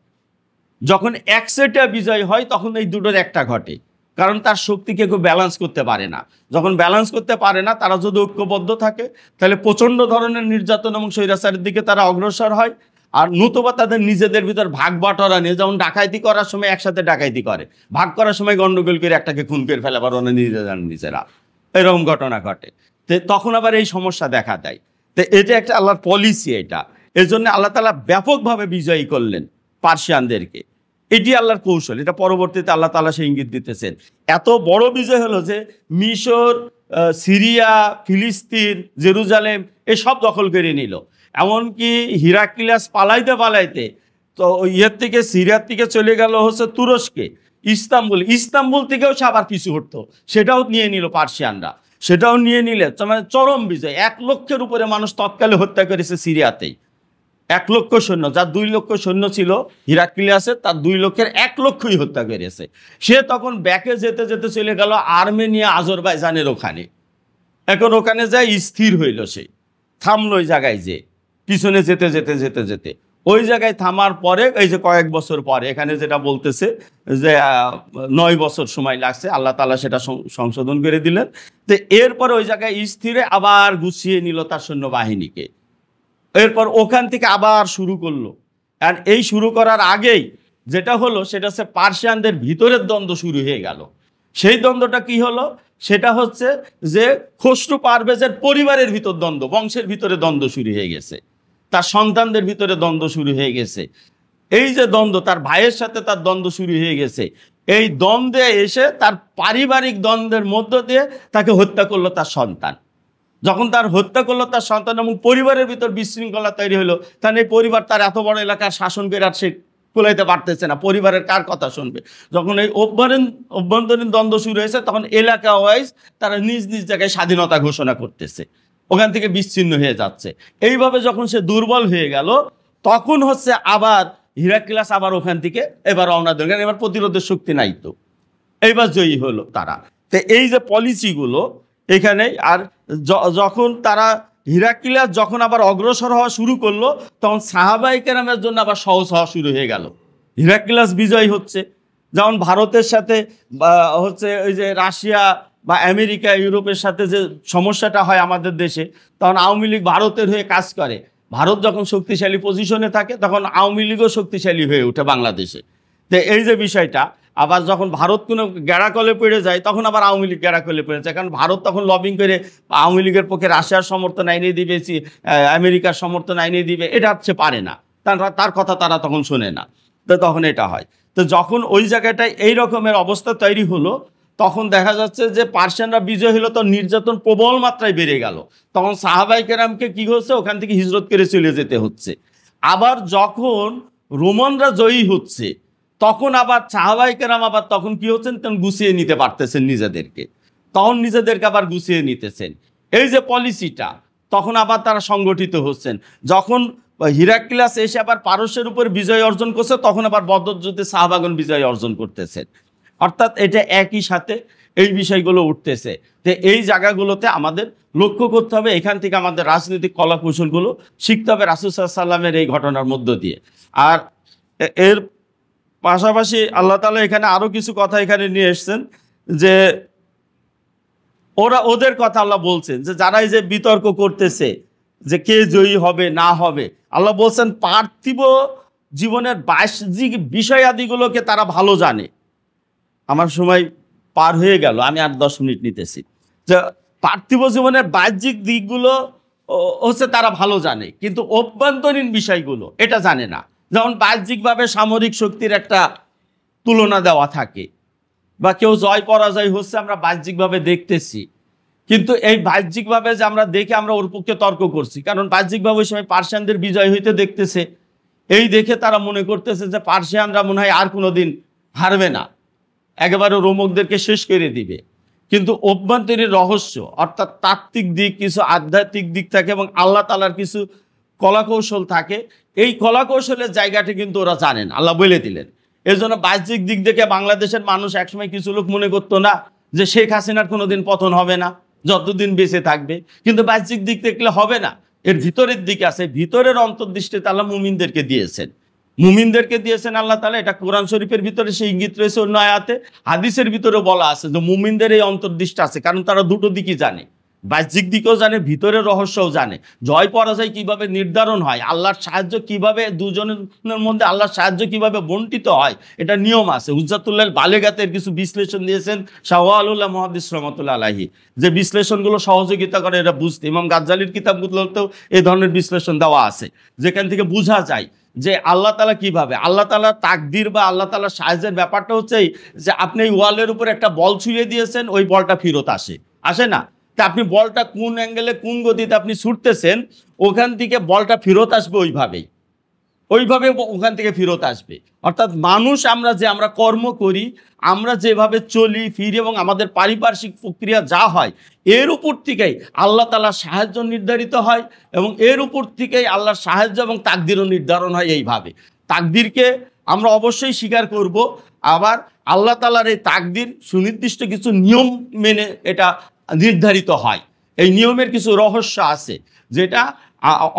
যখন একচেটিয়া বিজয় হয় তখন এই দুটোর একটা ঘটে, কারণ তার শক্তিকে কেউ ব্যালেন্স করতে পারে না। যখন ব্যালেন্স করতে পারে না, তারা যদি ঐক্যবদ্ধ থাকে তাহলে প্রচণ্ড ধরনের নির্যাতন এবং স্বৈরাচারের দিকে তারা অগ্রসর হয়। আর নতুবা তাদের নিজেদের ভিতর ভাগ বাটোয়ারা নিয়ে, যেমন ডাকাইতি করার সময় একসাথে ডাকাইতি করে, ভাগ করার সময় গন্ডগোল করে একটাকে খুন করে ফেলে, আবার ওরা নিজেরা, এরকম ঘটনা ঘটে। তো তখন আবার এই সমস্যা দেখা দেয়। তো এটা একটা আল্লাহর পলিসি। এটা এর জন্য আল্লাহ তাআলা ব্যাপকভাবে বিজয়ী করলেন পার্সিয়ানদেরকে। এটি আল্লাহর কৌশল। এটা পরবর্তীতে আল্লাহ তাআলা সেই ইঙ্গিত দিতেছেন। এত বড় বিজয় হলো যে মিশর, সিরিয়া, ফিলিস্তিন, জেরুজালেম এসব দখল করে নিল। এমনকি হিরাক্লিয়াস পালাইতে তো থেকে সিরিয়ার থেকে চলে গেল হচ্ছে তুরস্কে, ইস্তাম্বুল থেকেও সে আবার পিছু হটতো, সেটাও নিয়ে নিল পার্সিয়ানরা। সেটাও নিয়ে নিলে মানে চরম বিজয়। 1 লক্ষের উপরে মানুষ তৎকালে হত্যা করেছে সিরিয়াতেই। 1 লক্ষ সৈন্য, যার 2 লক্ষ সৈন্য ছিল হিরাক্লিয়াসের, তার 2 লক্ষের 1 লক্ষই হত্যা করেছে। সে তখন ব্যাকে যেতে যেতে চলে গেল আর্মেনিয়া, আজারবাইজানের ওখানে। এখন ওখানে যাই স্থির হইল, সে থামলো ওই জায়গায়, যে পিছনে যেতে যেতে যেতে যেতে ওই জায়গায় থামার পরে এই যে কয়েক বছর পরে এখানে যেটা বলতেছে যে 9 বছর সময় লাগছে, আল্লাহ তাআলা সেটা সংশোধন করে দিলেন। তো এরপরে ওই জায়গায় স্থিরে আবার গুছিয়ে নিল তার সৈন্যবাহিনীকে। এরপর ওখান থেকে আবার শুরু করলো। আর এই শুরু করার আগেই যেটা হলো সেটা হচ্ছে পার্সিয়ানদের ভিতরের দ্বন্দ্ব শুরু হয়ে গেল। সেই দ্বন্দ্বটা কি হলো? সেটা হচ্ছে যে খসরু পারভেজের পরিবারের ভিতর দ্বন্দ্ব, বংশের ভিতরে দ্বন্দ্ব শুরু হয়ে গেছে, তার সন্তানদের ভিতরে দ্বন্দ্ব শুরু হয়ে গেছে। এই যে দ্বন্দ্ব, তার ভাইয়ের সাথে তার দ্বন্দ্ব শুরু হয়ে গেছে। এই দ্বন্দ্বে এসে তার পারিবারিক দ্বন্দ্বের মধ্য দিয়ে তাকে হত্যা করলো তার সন্তান। যখন তার হত্যা করলো তার সন্তান এবং পরিবারের ভিতর বিশৃঙ্খলা তৈরি হলো, তাহলে এই পরিবার তার এত বড় এলাকার শাসন করে আর সে কুলাইতে পারতেছে না, পরিবারের কার কথা শুনবে? যখন এই অভ্যন্তরীণ দ্বন্দ্ব শুরু হয়েছে, তখন এলাকা ওয়াইজ তারা নিজ নিজ জায়গায় স্বাধীনতা ঘোষণা করতেছে, ওখান থেকে বিচ্ছিন্ন হয়ে যাচ্ছে। এইভাবে যখন সে দুর্বল হয়ে গেল, তখন হচ্ছে আবার হিরাক্লিয়াস আবার ওখান থেকে এবার রওনা দিলেন। এবার প্রতিরোধের শক্তি নাই, তো এইবার জয়ী হলো তারা। তো এই যে পলিসিগুলো এখানে, আর যখন তারা হিরাক্লিয়াস যখন আবার অগ্রসর হওয়া শুরু করলো, তখন সাহাবায়ে কেরামের জন্য আবার সহজ হওয়া শুরু হয়ে গেল। হিরাক্লিয়াস বিজয়ী হচ্ছে, যেমন ভারতের সাথে হচ্ছে ওই যে রাশিয়া বা আমেরিকা, ইউরোপের সাথে যে সমস্যাটা হয় আমাদের দেশে, তখন আওয়ামী লীগ ভারতের হয়ে কাজ করে। ভারত যখন শক্তিশালী পজিশনে থাকে, তখন আওয়ামী লীগও শক্তিশালী হয়ে ওঠে বাংলাদেশে। তো এই যে বিষয়টা, আবার যখন ভারত কোনো গ্যাড়াকলে পড়ে যায়, তখন আবার আওয়ামী লীগ গ্যাড়াকলে পড়ে যায়, কারণ ভারত তখন লবিং করে আওয়ামী লীগের পক্ষে রাশিয়ার সমর্থন আইনে দিবে, আমেরিকার সমর্থন আইনে দিবে, এটা হচ্ছে পারে না, তার কথা তারা তখন শোনে না। তো তখন এটা হয়। তো যখন ওই জায়গাটায় এই রকমের অবস্থা তৈরি হলো, তখন দেখা যাচ্ছে যে পার্সিয়ানরা বিজয় হলো, তো নির্যাতন প্রবল মাত্রায় বেড়ে গেল। তখন সাহাবায়ে কেরামকে কি হচ্ছে, ওখান থেকে হিজরত করে চলে যেতে হচ্ছে। আবার যখন রোমানরা জয়ী হচ্ছে, তখন আবার সাহাবায়ে কেরাম আবার তখন কি হচ্ছেন, তখন গুছিয়ে নিতে পারতেছেন নিজেদেরকে, আবার গুছিয়ে নিতেছেন। এই যে পলিসিটা, তখন আবার তারা সংগঠিত হচ্ছেন। যখন হিরাক্লিয়াস এসে আবার পারস্যের উপর বিজয় অর্জন করছে, তখন আবার বদর যুদ্ধে সাহাবাগণ বিজয় অর্জন করতেছেন। অর্থাৎ এটা একই সাথে এই বিষয়গুলো উঠতেছে। তো এই জায়গাগুলোতে আমাদের লক্ষ্য করতে হবে, এখান থেকে আমাদের রাজনৈতিক কলা কৌশলগুলো শিখতে হবে রাসূল সাল্লাল্লাহু আলাইহি ওয়াসাল্লামের এই ঘটনার মধ্য দিয়ে। আর এর পাশাপাশি আল্লাহ তাআলা এখানে আরও কিছু কথা এখানে নিয়ে এসছেন, যে ওদের কথা আল্লাহ বলছেন, যে যারা এই যে বিতর্ক করতেছে যে কে জয়ী হবে না হবে, আল্লাহ বলছেন পার্থিব জীবনের বাহ্যিক বিষয়াদিগুলোকে তারা ভালো জানে। আমার সময় পার হয়ে গেল, আমি আর 10 মিনিট নিতেছি। যে পার্থিব জীবনের বাহ্যিক দিকগুলো হচ্ছে তারা ভালো জানে, কিন্তু অভ্যন্তরীণ বিষয়গুলো এটা জানে না। যেমন বাহ্যিকভাবে সামরিক শক্তির একটা তুলনা দেওয়া থাকে, বা কেউ জয় পরাজয় হচ্ছে আমরা বাহ্যিকভাবে দেখতেছি, কিন্তু এই বাহ্যিকভাবে যে আমরা দেখে আমরা ওর পক্ষে তর্ক করছি, কারণ বাহ্যিকভাবে ওই সময় পার্সিয়ানদের বিজয় হইতে দেখতেছে, এই দেখে তারা মনে করতেছে যে পার্সিয়ানরা মনে হয় আর কোনোদিন হারবে না, একেবারে রোমকদেরকে শেষ করে দিবে। কিন্তু অভ্যন্তরীণ রহস্য অর্থাৎ তাত্ত্বিক দিক, কিছু আধ্যাত্মিক দিক থাকে এবং আল্লাহ তাআলার কিছু কলাকৌশল থাকে। এই কলাকৌশলের জায়গাটি কিন্তু ওরা জানেন, আল্লাহ বলে দিলেন। এই জন্য বাহ্যিক দিক দেখে বাংলাদেশের মানুষ একসময় কিছু লোক মনে করতো না যে শেখ হাসিনার কোনোদিন পতন হবে না, যতদিন বেঁচে থাকবে। কিন্তু বাহ্যিক দিক দেখলে হবে না, এর ভিতরের দিক আছে। ভিতরের অন্তর্দৃষ্টিতে আল্লাহ মুমিনদেরকে দিয়েছেন, আল্লাহ তাআলা। এটা কোরআন শরীফের ভিতরে সেই ইঙ্গিত রয়েছে অন্য আয়াতে, হাদিসের ভিতরে বলা আছে যে মুমিনদের এই অন্তর্দৃষ্টি আছে, কারণ তারা দুটো দিকই জানে, বাহ্যিক দিকেও জানে, ভিতরের রহস্যও জানে। জয় পরাজয় কিভাবে নির্ধারণ হয়, আল্লাহর সাহায্য কিভাবে দুজনের মধ্যে আল্লাহর সাহায্য কিভাবে বন্টিত হয়, এটা নিয়ম আছে। হুজ্জাতুল্লাহ বালেগাতের কিছু বিশ্লেষণ দিয়েছেন শাহ আলুল্লাহ মুহাদ্দিস রহমাতুল্লাহ আলাইহি, যে বিশ্লেষণগুলো সহযোগিতা করে এটা বুঝতে। ইমাম গাজ্জালির কিতাবগুলোতেও এই ধরনের বিশ্লেষণ দেওয়া আছে, যেখান থেকে বোঝা যায় যে আল্লাহ তাআলা কিভাবে, আল্লাহ তাআলা তাকদির বা আল্লাহ তাআলার সাহায্যের ব্যাপারটা হচ্ছে যে আপনি এই ওয়ালের উপর একটা বল ছুঁড়ে দিয়েছেন, ওই বলটা ফেরত আসে না। তা আপনি বলটা কোন অ্যাঙ্গেলে কোন গতিতে আপনি ছুটতেছেন, ওখান থেকে বলটা ফেরত আসবে ওইভাবে ওখান থেকে ফেরত আসবে। অর্থাৎ মানুষ আমরা কর্ম করি, আমরা যেভাবে চলি ফিরি এবং আমাদের পারিপার্শ্বিক প্রক্রিয়া যা হয়, এর উপর থেকেই আল্লাহ তাআলার সাহায্য নির্ধারিত হয় এবং এর উপর থেকেই আল্লাহর সাহায্য এবং তাকদিরও নির্ধারণ হয়। এইভাবে তাকদিরকে আমরা অবশ্যই স্বীকার করব। আবার আল্লাহ তাআলার এই তাকদির সুনির্দিষ্ট কিছু নিয়ম মেনে এটা নির্ধারিত হয়। এই নিয়মের কিছু রহস্য আছে, যেটা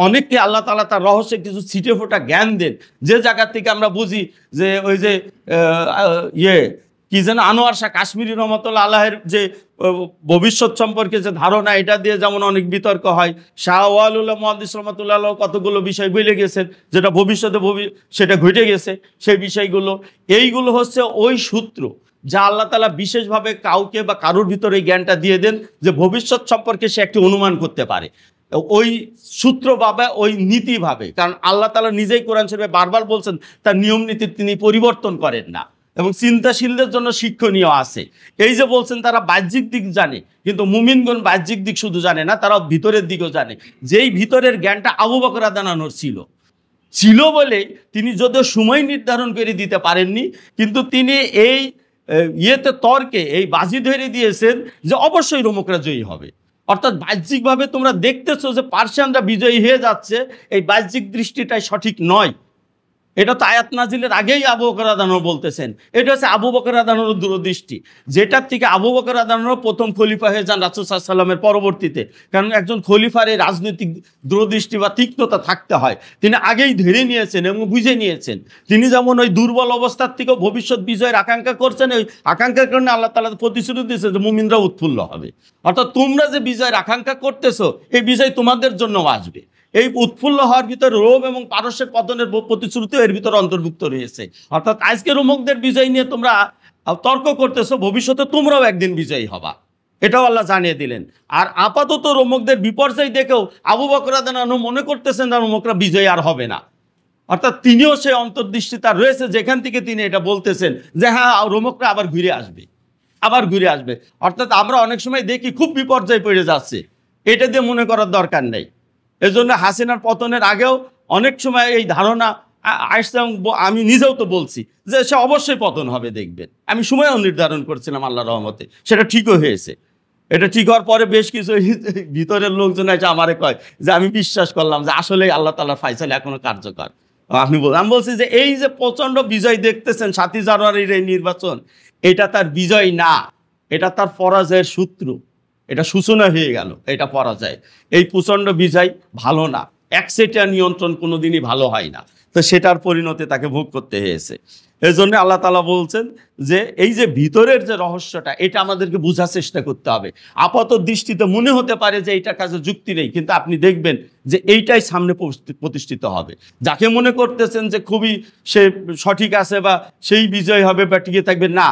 অনেককে আল্লাহ তাআলা তার রহস্যে কিছু ছিটে ফোটা জ্ঞান দেন, যে জায়গা থেকে আমরা বুঝি যে ওই যে কি যেন আনোয়ার শাহ কাশ্মীরি রহমতুল্লাহ আল্লাহের যে ভবিষ্যৎ সম্পর্কে যে ধারণা, এটা দিয়ে যেমন অনেক বিতর্ক হয়। শাহ ওয়ালিউল্লাহ মুহাদ্দিস রহমতুল্লাহ কতগুলো বিষয় বলে গেছেন, যেটা ভবিষ্যতে সেটা ঘটে গেছে, সেই বিষয়গুলো। এইগুলো হচ্ছে ওই সূত্র যা আল্লাহ তাআলা বিশেষভাবে কাউকে বা কারোর ভিতরে এই জ্ঞানটা দিয়ে দেন যে ভবিষ্যৎ সম্পর্কে সে একটি অনুমান করতে পারে, ওই সূত্রভাবে, ওই নীতিভাবে। কারণ আল্লাহ তাআলা নিজেই কোরআন শরীফে বারবার বলছেন তার নিয়ম নীতি তিনি পরিবর্তন করেন না, এবং চিন্তাশীলদের জন্য শিক্ষণীয় আছে। এই যে বলছেন তারা বাহ্যিক দিক জানে, কিন্তু মুমিনগণ বাহ্যিক দিক শুধু জানে না, তারা ভিতরের দিকও জানে। যেই ভিতরের জ্ঞানটা আবু বকর রাদিয়াল্লাহু আনহুর ছিল বলে তিনি যদিও সময় নির্ধারণ করে দিতে পারেননি, কিন্তু তিনি এই তর্কে এই বাজি ধরে দিয়েছেন যে অবশ্যই রোমকরা জয়ী হবে। অর্থাৎ বাহ্যিকভাবে তোমরা দেখতেছো যে পার্সিয়ানরা বিজয়ী হয়ে যাচ্ছে, এই বাহ্যিক দৃষ্টিটাই সঠিক নয়। এটা তো আয়াত নাজিলের আগেই আবু বকর রাদিয়াল্লাহু আনহু বলতেছেন। এটা হচ্ছে আবু বকর রাদিয়াল্লাহু আনহুর দূরদৃষ্টি, যেটার থেকে আবু বকর রাদিয়াল্লাহু আনহু প্রথম খলিফা হয়ে যান রাসূল সাল্লাল্লাহু আলাইহি ওয়াসাল্লামের পরবর্তীতে। কারণ একজন খলিফার এই রাজনৈতিক দূরদৃষ্টি বা তীক্ষ্ণতা থাকতে হয়। তিনি আগেই ধরে নিয়েছেন এবং বুঝে নিয়েছেন। তিনি যেমন ওই দুর্বল অবস্থার থেকেও ভবিষ্যৎ বিজয়ের আকাঙ্ক্ষা করছেন, ওই আকাঙ্ক্ষার কারণে আল্লাহ তাআলা প্রতিশ্রুতি দিয়েছেন যে মুমিনরা উৎফুল্ল হবে। অর্থাৎ তোমরা যে বিজয়ের আকাঙ্ক্ষা করতেছো, এই বিজয় তোমাদের জন্য আসবে। এই উৎফুল্ল হওয়ার ভিতরে রোম এবং পারস্যের পতনের প্রতিশ্রুতিও এর ভিতরে অন্তর্ভুক্ত রয়েছে। অর্থাৎ আজকে রোমকদের বিজয় নিয়ে তোমরা তর্ক করতেছো, ভবিষ্যতে তোমরাও একদিন বিজয়ী হবা, এটাও আল্লাহ জানিয়ে দিলেন। আর আপাতত রোমকদের বিপর্যয় দেখেও আবু বকর রাদিয়াল্লাহু আনহু মনে করতেছেন যে রোমকরা বিজয়ী আর হবে না। অর্থাৎ তিনিও সেই অন্তর্দৃষ্টি তার রয়েছে, যেখান থেকে তিনি এটা বলতেছেন যে হ্যাঁ, রোমকরা আবার ঘুরে আসবে। অর্থাৎ আমরা অনেক সময় দেখি খুব বিপর্যয় পড়ে যাচ্ছে, এটা দিয়ে মনে করার দরকার নেই। এজন্য হাসিনার পতনের আগেও অনেক সময় এই ধারণা আসছে, আমি নিজেও তো বলছি যে সে অবশ্যই পতন হবে, দেখবেন। আমি সময়ও নির্ধারণ করছিলাম, আল্লাহর রহমতে সেটা ঠিকও হয়েছে। এটা ঠিক হওয়ার পরে বেশ কিছু ভিতরের লোকজন এসে আমারে কয় যে আমি বিশ্বাস করলাম যে আসলেই আল্লাহ তাআলার ফয়সালা এখনো কার্যকর। আমি বলছি যে এই যে প্রচণ্ড বিজয় দেখতেছেন ৭ই জানুয়ারির এই নির্বাচন, এটা তার বিজয় না, এটা তার পরাজয়ের সূত্র। এটা সূচনা হয়ে গেল, এটা পরাজয়। এই প্রচণ্ড বিজয় ভালো না, একচেটিয়া নিয়ন্ত্রণ কোনোদিনই ভালো হয় না। তো সেটার পরিণতি তাকে ভোগ করতে হয়েছে। এই জন্য আল্লাহ তাআলা বলছেন যে এই যে ভিতরের যে রহস্যটা, এটা আমাদেরকে বোঝার চেষ্টা করতে হবে। আপাত দৃষ্টিতে মনে হতে পারে যে এইটার কাছে যুক্তি নেই, কিন্তু আপনি দেখবেন যে এইটাই সামনে প্রতিষ্ঠিত হবে। যাকে মনে করতেছেন যে খুবই সে সঠিক আছে বা সেই বিজয় হবে বা টিকে থাকবে, না,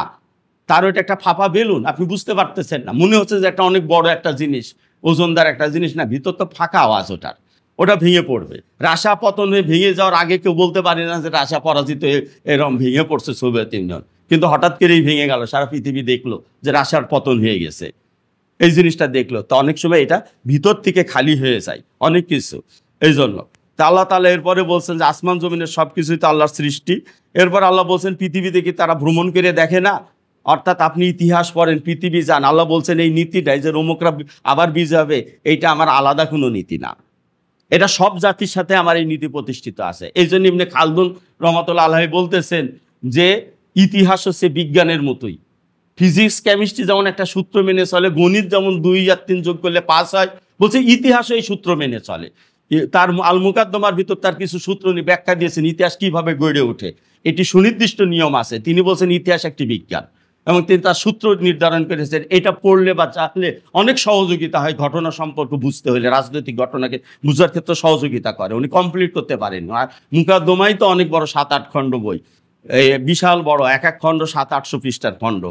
তার ওইটা একটা ফাঁপা বেলুন, আপনি বুঝতে পারতেছেন না। মনে হচ্ছে যে একটা অনেক বড় একটা জিনিস, ওজনদার একটা জিনিস, না, ভিতর তো ফাঁকা আওয়াজ, ওটা ভেঙে পড়বে। রাশিয়া পতন হয়ে ভেঙে যাওয়ার আগে কেউ বলতে পারে না যে রাশিয়া পরাজিত হয়ে এরকম ভেঙে পড়ছে সোভিয়েত ইউনিয়ন, কিন্তু হঠাৎ করেই ভেঙে গেল। সারা পৃথিবী দেখলো যে রাশিয়ার পতন হয়ে গেছে, এই জিনিসটা দেখলো। তো অনেক সময় এটা ভিতর থেকে খালি হয়ে যায় অনেক কিছু। এই জন্য তা আল্লাহ তাআলা এরপরে বলছেন যে আসমান জমিনের সব কিছুই তো আল্লাহর সৃষ্টি। এরপর আল্লাহ বলছেন পৃথিবীতে কি তারা ভ্রমণ করে দেখে না? অর্থাৎ আপনি ইতিহাস পড়েন, পৃথিবী যান, আল্লাহ বলছেন এই নীতিটাই যে রোমকরা আবার বিজয় হবে, এইটা আমার আলাদা কোনো নীতি না, এটা সব জাতির সাথে আমার এই নীতি প্রতিষ্ঠিত আছে। এই জন্য ইবনে খালদুন রহমাতুল্লাহ আলাইহি বলতেছেন যে ইতিহাস হচ্ছে বিজ্ঞানের মতোই। ফিজিক্স কেমিস্ট্রি যেমন একটা সূত্র মেনে চলে, গণিত যেমন 2 আর 3 যোগ করলে 5 হয়, বলছে ইতিহাসও এই সূত্র মেনে চলে। তার আল মুকাদ্দমার ভিতর তার কিছু সূত্র নিয়ে ব্যাখ্যা দিয়েছেন ইতিহাস কিভাবে গড়ে ওঠে, এটি সুনির্দিষ্ট নিয়ম আছে। তিনি বলছেন ইতিহাস একটি বিজ্ঞান এবং তিনি তার সূত্র নির্ধারণ করেছেন। এটা পড়লে বা জানলে অনেক সহযোগিতা হয় ঘটনা সম্পর্ক বুঝতে হলে, রাজনৈতিক ঘটনাকে বুঝার ক্ষেত্রে সহযোগিতা করে। উনি কমপ্লিট করতে পারেন। আর মুকাদ্দমাই তো অনেক বড়, 7-8 খণ্ড বই, এই বিশাল বড়, এক এক খণ্ড 700-800 পৃষ্ঠার খণ্ড।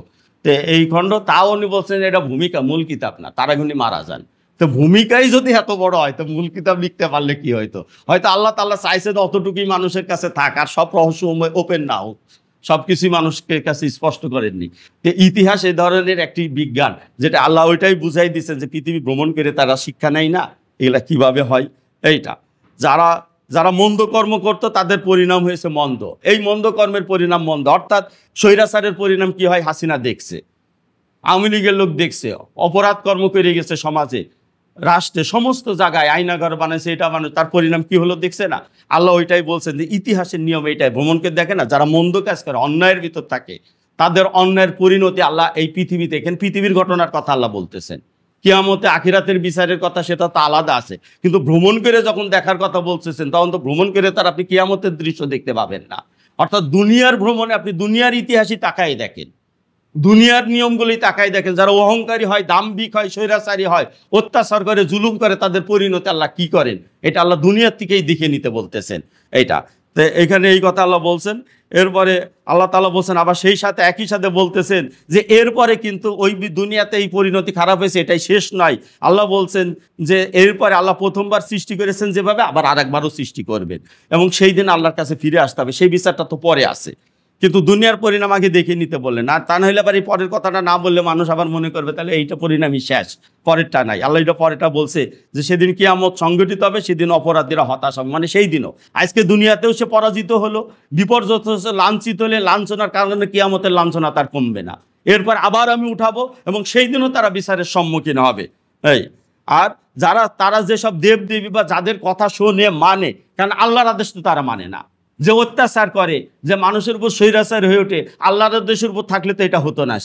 তো এই খণ্ড, তাও উনি বলছেন এটা ভূমিকা, মূল কিতাব না, তার আগে উনি মারা যান। তো ভূমিকাই যদি এত বড় হয় তো মূল কিতাব লিখতে পারলে কি হয়তো, হয়তো আল্লাহ তাআলা চাইছে অতটুকুই মানুষের কাছে থাক, আর সব রহস্য ওপেন না হোক, সবকিছুই মানুষের কাছে স্পষ্ট করেননি। তো ইতিহাস এই ধরনের একটি বিজ্ঞান, যেটা আল্লাহ ওইটাই বুঝাই দিচ্ছেন যে পৃথিবী ভ্রমণ করে তারা শিক্ষা নেয় না, এগুলা কিভাবে হয়। এইটা যারা যারা মন্দ কর্ম করতো তাদের পরিণাম হয়েছে মন্দ, এই মন্দ কর্মের পরিণাম মন্দ। অর্থাৎ স্বৈরাচারের পরিণাম কি হয়, হাসিনা দেখছে, আওয়ামী লীগের লোক দেখছে, অপরাধ কর্ম করে গেছে সমাজে, রাষ্ট্রে, সমস্ত জায়গায় আয়নাঘর বানাইছে, এটা মানুষ, তার পরিণাম কি হলো দেখছে না। আল্লাহ ওইটাই বলছেন যে ইতিহাসের নিয়ম এইটাই, ভ্রমণকে দেখে না, যারা মন্দ কাজ করে, অন্যায়ের ভিতর থাকে, তাদের অন্যায়ের পরিণতি আল্লাহ এই পৃথিবীতে, এখানে পৃথিবীর ঘটনার কথা আল্লাহ বলতেছেন। কিয়ামতে আখিরাতের বিচারের কথা সেটা তো আলাদা আছে, কিন্তু ভ্রমণ করে যখন দেখার কথা বলতেছেন, তখন তো ভ্রমণ করে তার আপনি কিয়ামতের দৃশ্য দেখতে পাবেন না। অর্থাৎ দুনিয়ার ভ্রমণে আপনি দুনিয়ার ইতিহাসই তাকাই দেখেন, দুনিয়ার নিয়মগুলি তাকাই দেখেন। যারা অহংকারী হয়, দাম্ভিক হয়, স্বৈরাচারী হয়, অত্যাচার করে, জুলুম করে, তাদের পরিণতি আল্লাহ কি করেন, এটা আল্লাহ দুনিয়ার থেকেই দেখে নিতে বলতেছেন। এইটা তো এখানে এই কথা আল্লাহ বলছেন। এরপরে আল্লাহ তাআলা বলছেন আবার সেই সাথে একই সাথে বলতেছেন যে এরপরে কিন্তু ওই দুনিয়াতে এই পরিণতি খারাপ হয়েছে, এটাই শেষ নয়। আল্লাহ বলছেন যে এরপরে আল্লাহ প্রথমবার সৃষ্টি করেছেন যেভাবে, আবার আরেকবারও সৃষ্টি করবেন, এবং সেই দিন আল্লাহর কাছে ফিরে আসতে হবে। সেই বিচারটা তো পরে আসে, কিন্তু দুনিয়ার পরিণাম আগে দেখে নিতে বললেন। আর তা নাহলে আবার এই পরের কথাটা না বললে মানুষ আবার মনে করবে তাহলে এইটা পরিণামই শেষ, পরেরটা নাই। আল্লাহ এটা পরেরটা বলছে যে সেদিন কিয়ামত সংগঠিত হবে, সেদিন অপরাধীরা হতাশ হবে, মানে সেই দিনও। আজকে দুনিয়াতেও সে পরাজিত হলো, বিপর্যস্ত হচ্ছে, লাঞ্ছিত হলে, লাঞ্ছনার কারণে কিয়ামতের লাঞ্ছনা তার কমবে না। এরপর আবার আমি উঠাবো এবং সেই দিনও তারা বিচারের সম্মুখীন হবে। এই আর তারা যেসব দেবদেবী বা যাদের কথা শোনে মানে, কারণ আল্লাহর আদেশ তো তারা মানে না, যে অত্যাচার করে, যে মানুষের উপর স্বৈরাচার হয়ে ওঠে, আল্লাহর আদেশের উপর থাকলে তো এটা হতো না।